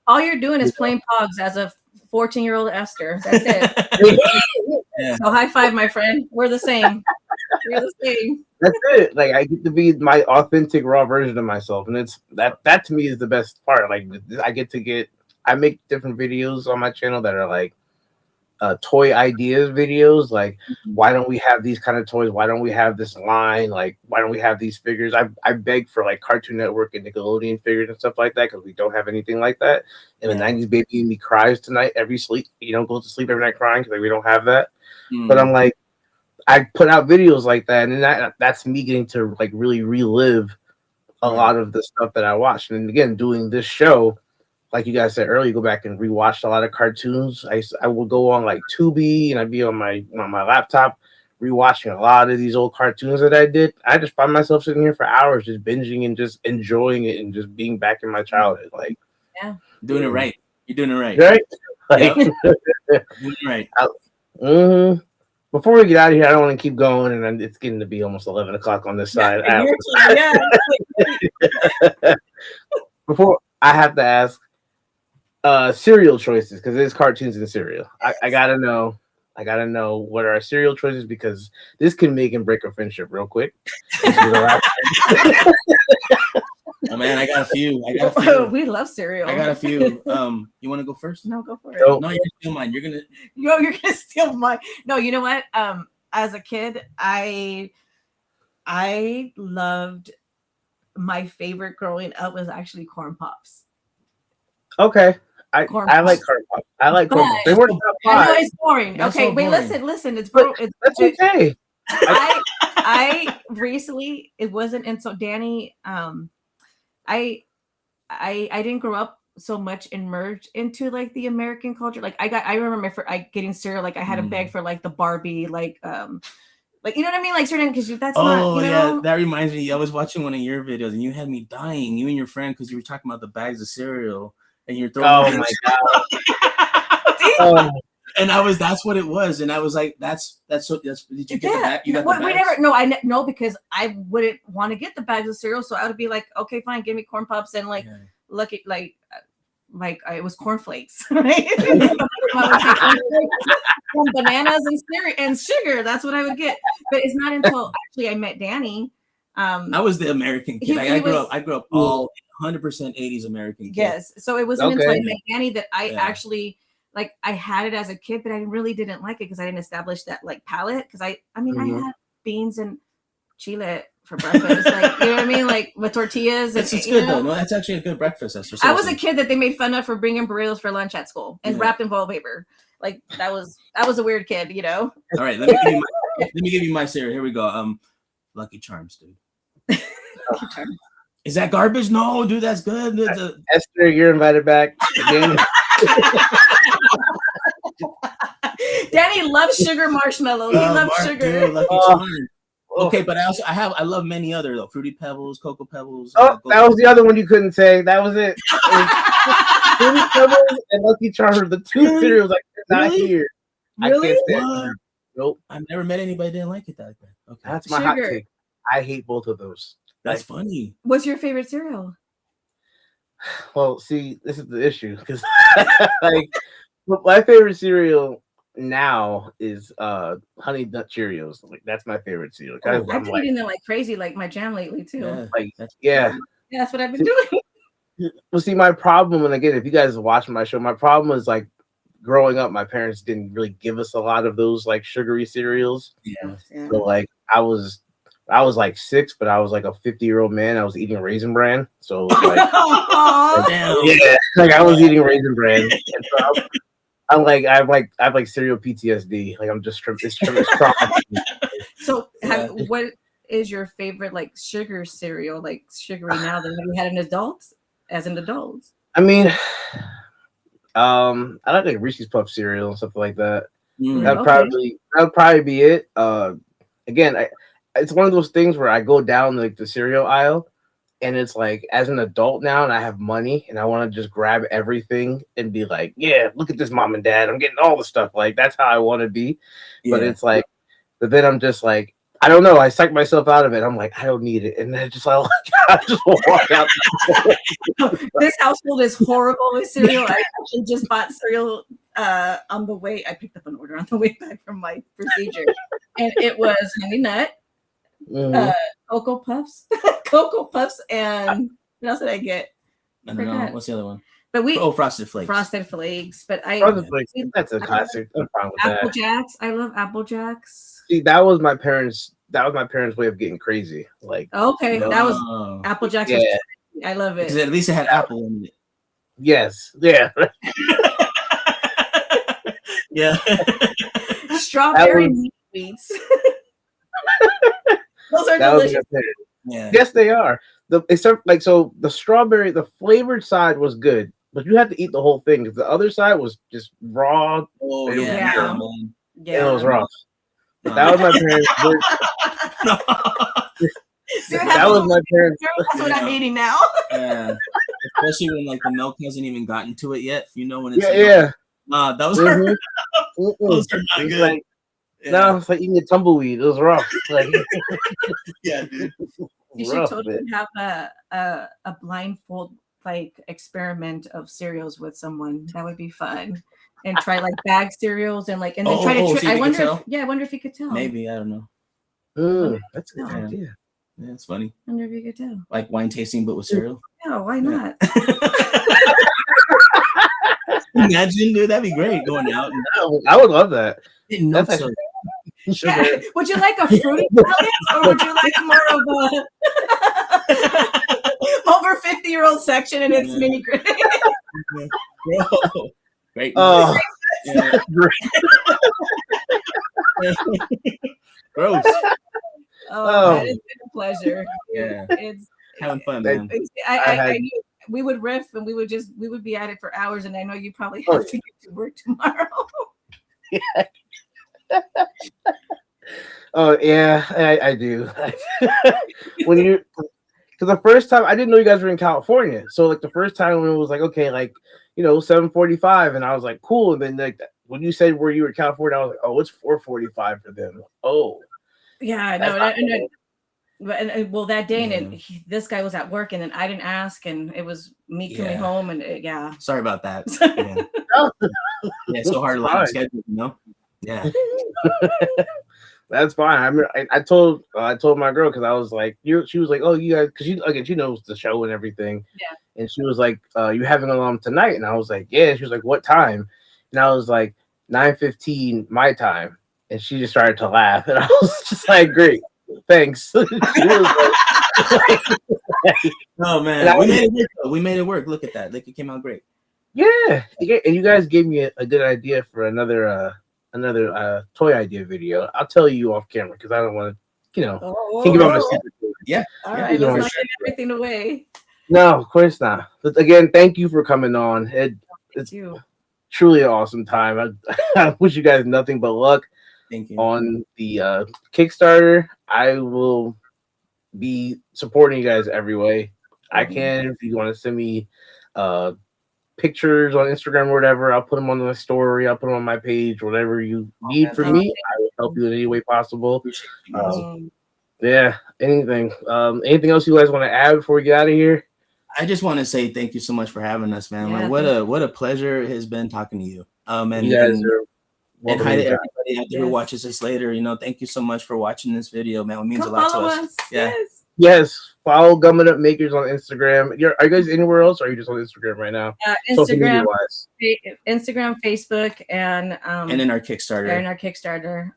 all you're doing is playing Pogs as a 14-year-old Esther. That's it. So high five, my friend. We're the same. We're the same. That's it. Like I get to be my authentic, raw version of myself, and it's that to me is the best part. Like I make different videos on my channel that are like toy ideas videos, like why don't we have these kind of toys? Why don't we have this line? Like why don't we have these figures? I beg for like Cartoon Network and Nickelodeon figures and stuff like that because we don't have anything like that. In the '90s, baby in me cries tonight every sleep. Goes to sleep every night crying because like, we don't have that. But I'm like, I put out videos like that, and then that's me getting to like really relive a lot of the stuff that I watched. And again, doing this show, like you guys said earlier, go back and rewatch a lot of cartoons. I would go on like Tubi, and I'd be on my laptop rewatching a lot of these old cartoons that I did. I just find myself sitting here for hours, just binging and just enjoying it, and just being back in my childhood. Like, doing it right. You're doing it right. Right? Like, doing it right. Before we get out of here, I don't want to keep going, and it's getting to be almost 11 o'clock on this side. Before I have to ask cereal choices, because it's cartoons and cereal. I gotta know what are our cereal choices, because this can make and break a friendship real quick. Oh man, I got a few. We love cereal. I got a few. You want to go first? No, go for it. So, No, you're gonna steal mine. You're gonna steal mine. No, you know what? As a kid, I loved, my favorite growing up was actually corn pops. Okay. I like corn pops. I like corn pops. They weren't top I know five. it's boring. That's okay, so wait, boring. listen. That's okay. I recently, it wasn't, and so Danny, I didn't grow up so much immersed into like the American culture. Like I remember getting cereal, like I had a bag for like the Barbie, like you know what I mean, like certain, because that's not, you know. That reminds me. I was watching one of your videos and you had me dying, you and your friend, because you were talking about the bags of cereal and you're throwing. Oh my god! And that's what it was, and I was like, that's did you get the bag? You got the bags? No, because I wouldn't want to get the bags of cereal, so I would be like, okay, fine, give me corn pops, and like look at like it was cornflakes, right? From bananas and sugar. That's what I would get. But it's not until actually I met Danny. I was the American kid. I grew up all 100% 80s American kid. Yes. So it wasn't until I met Danny that I actually, like, I had it as a kid, but I really didn't like it because I didn't establish that like palate. Because I had beans and chile for breakfast, like, you know what I mean, like with tortillas. It's good though. No, that's actually a good breakfast. Esther. I was a kid that they made fun of for bringing burritos for lunch at school and wrapped in foil paper. Like I was a weird kid, you know. All right, let me give you my cereal. Here we go. Lucky Charms, dude. Is that garbage? No, dude, that's good. Esther, you're invited back again. Danny loves sugar marshmallows. He loves sugar. Dude, Lucky Charms. Okay, but I love many other though. Fruity Pebbles, Cocoa Pebbles. That was the other one you couldn't say. That was it. Fruity Pebbles and Lucky Charms are the two cereals I could not hear. Really? I can't stand. Nope. I've never met anybody that didn't like it that bad. Okay, that's my hot take. I hate both of those. That's funny. What's your favorite cereal? Well, see, this is the issue because like my favorite cereal now is Honey Nut Cheerios. Like that's my favorite cereal. I've been eating them like crazy, like my jam lately too. Yeah, that's what I've been doing. Well, see, my problem, and again, if you guys watch my show, my problem is like growing up, my parents didn't really give us a lot of those like sugary cereals. Yeah. So like I was like 6, but I was like a 50-year-old man. I was eating Raisin Bran. So like, like I was eating Raisin Bran. And so I have cereal PTSD. Like I'm just it's trauma. So what is your favorite like sugar cereal, like sugary now that you had as an adult? I mean, I like Reese's Puff cereal and stuff like that. That'd probably be it. Again, it's one of those things where I go down like the cereal aisle, and it's like as an adult now, and I have money, and I want to just grab everything and be like, yeah, look at this, mom and dad, I'm getting all the stuff. Like that's how I want to be. Yeah. But it's like, but then I'm just like, I don't know. I psych myself out of it. I'm like, I don't need it, and then I just walk out. This household is horrible with cereal. I actually just bought cereal on the way. I picked up an order on the way back from my procedure, and it was Honey Nut, Cocoa Puffs, and what else did I get? I don't know. What's the other one? But we Frosted Flakes. Frosted Flakes. But Frosted Flakes, that's a I classic. I'm fine with Apple that. Jacks. I love Apple Jacks. See, that was my parents' way of getting crazy. Like, Okay, you know, that was Apple Jacks. yeah. I love Because it. at least it had apple in it. Yes, yeah. Yeah. Strawberry meat sweets. Those are That was delicious. Yeah. Yes, they are. The strawberry, the flavored side was good, but you had to eat the whole thing because the other side was just raw. Oh, It was yeah. Yeah. Man. It was rough. No. That was my parents' worst. That was my parents. That's what I'm eating now. Yeah. Especially when like the milk hasn't even gotten to it yet. You know when it's Yeah. those Mhm. are those are not It's good. like, no, it's like eating a tumbleweed. It was rough. Like, Yeah, dude. You should rough, totally man. have a blindfold like experiment of cereals with someone. That would be fun. And try like bag cereals and then try to see if I you can wonder tell? I wonder if you could tell. Maybe, I don't know. That's a good Yeah. idea. Yeah, it's funny. I wonder if you could tell. Like wine tasting, but with cereal. Yeah, why not? Imagine, dude, that'd be great. Going out and I would love that. getting That's notes actually of sugar. Yeah. Would you like a fruity salad or would you like more of a over 50-year-old section and it's Yeah. mini grid? Bro. Great. Oh, Yeah. Gross. Oh, that has been a pleasure. Yeah. It's Having fun, man. I knew we would riff and we would be at it for hours, and I know you probably have to get to work tomorrow. oh yeah, I do. When you, because the first time I didn't know you guys were in California, so like the first time when it was like okay, like 7:45, and I was like cool, and then like when you said where you were in California, I was like oh it's 4:45 for them. Oh Yeah, no, well that day, and this guy was at work, and then I didn't ask, and it was me coming home, and yeah. Sorry about that. Yeah, so hard to line schedule, Yeah. That's fine. I told my girl because I was like, she was like, oh, you guys, because she knows the show and everything. Yeah. And she was like, you having tonight? And I was like, yeah. She was like, what time? And I was like, 9:15 my time. And she just started to laugh, and I was just like, great, thanks. She was like, oh man, we made it work. Look at that. Like it came out great. Yeah, and you guys gave me a good idea for another toy idea video. I'll tell you off camera because I don't want to, can't give out my secret. Yeah. All right, let's not give everything away. No, of course not. But again, thank you for coming on. It's truly an awesome time. I wish you guys nothing but luck. Thank you. On the Kickstarter. I will be supporting you guys every way I can. If you want to send me pictures on Instagram or whatever, I'll put them on my story. I'll put them on my page. Whatever you need from me, I will help you in any way possible. Yeah, anything. Anything else you guys want to add before we get out of here? I just want to say thank you so much for having us, man. Yeah, what a pleasure it has been talking to you. And you guys are and hi to everybody out there who watches this later. Thank you so much for watching this video, man. It means a lot to us. Yeah. Yes. Follow Gumming Up Makers on Instagram. Are you guys anywhere else, or are you just on Instagram right now? Instagram, Facebook, and in our Kickstarter.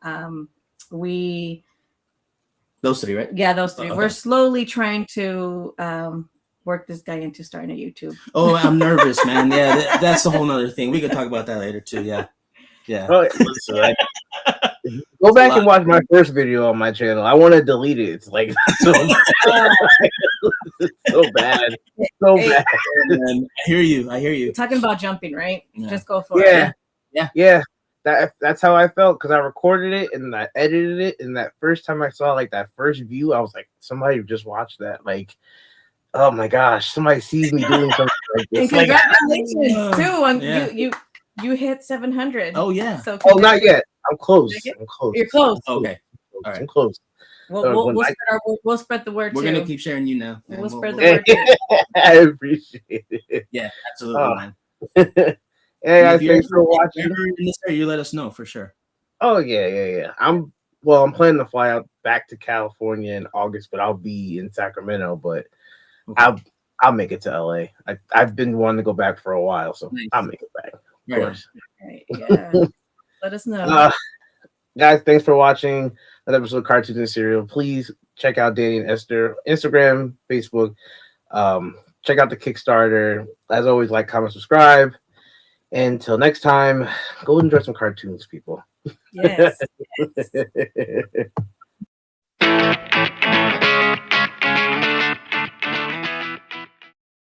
Those three, right? Yeah, those three. Okay. We're slowly trying to work this guy into starting a YouTube. Oh, I'm nervous, man. Yeah, that's a whole nother thing. We could talk about that later too. Yeah. Oh, go back and watch my first video on my channel. I want to delete it. It's like so bad. It's so bad. So bad. Man, I hear you. Talking about jumping, right? Yeah. Just go for it. Yeah. That's how I felt because I recorded it and I edited it. And that first time I saw like that first view, I was like, somebody just watched that. Like, oh my gosh, somebody sees me doing something like this. And congratulations too on you hit 700. Oh yeah. So not yet. I'm close. You're close. Okay. All right. I'm close. We'll spread the word. We're gonna keep sharing you now. We'll spread the word. I appreciate it. Yeah, absolutely, man. Hey guys, thanks for watching. In this area, you let us know for sure. Oh yeah. I'm planning to fly out back to California in August, but I'll be in Sacramento. But I'll make it to LA. I've been wanting to go back for a while, so Nice. I'll make it back. Of Right on. course. Right, yeah. Let us know. Guys, thanks for watching another episode of Cartoons and Cereal. Please check out Danny and Esther Instagram, Facebook. Check out the Kickstarter. As always, like, comment, subscribe. Until next time, go enjoy some cartoons, people. Yes.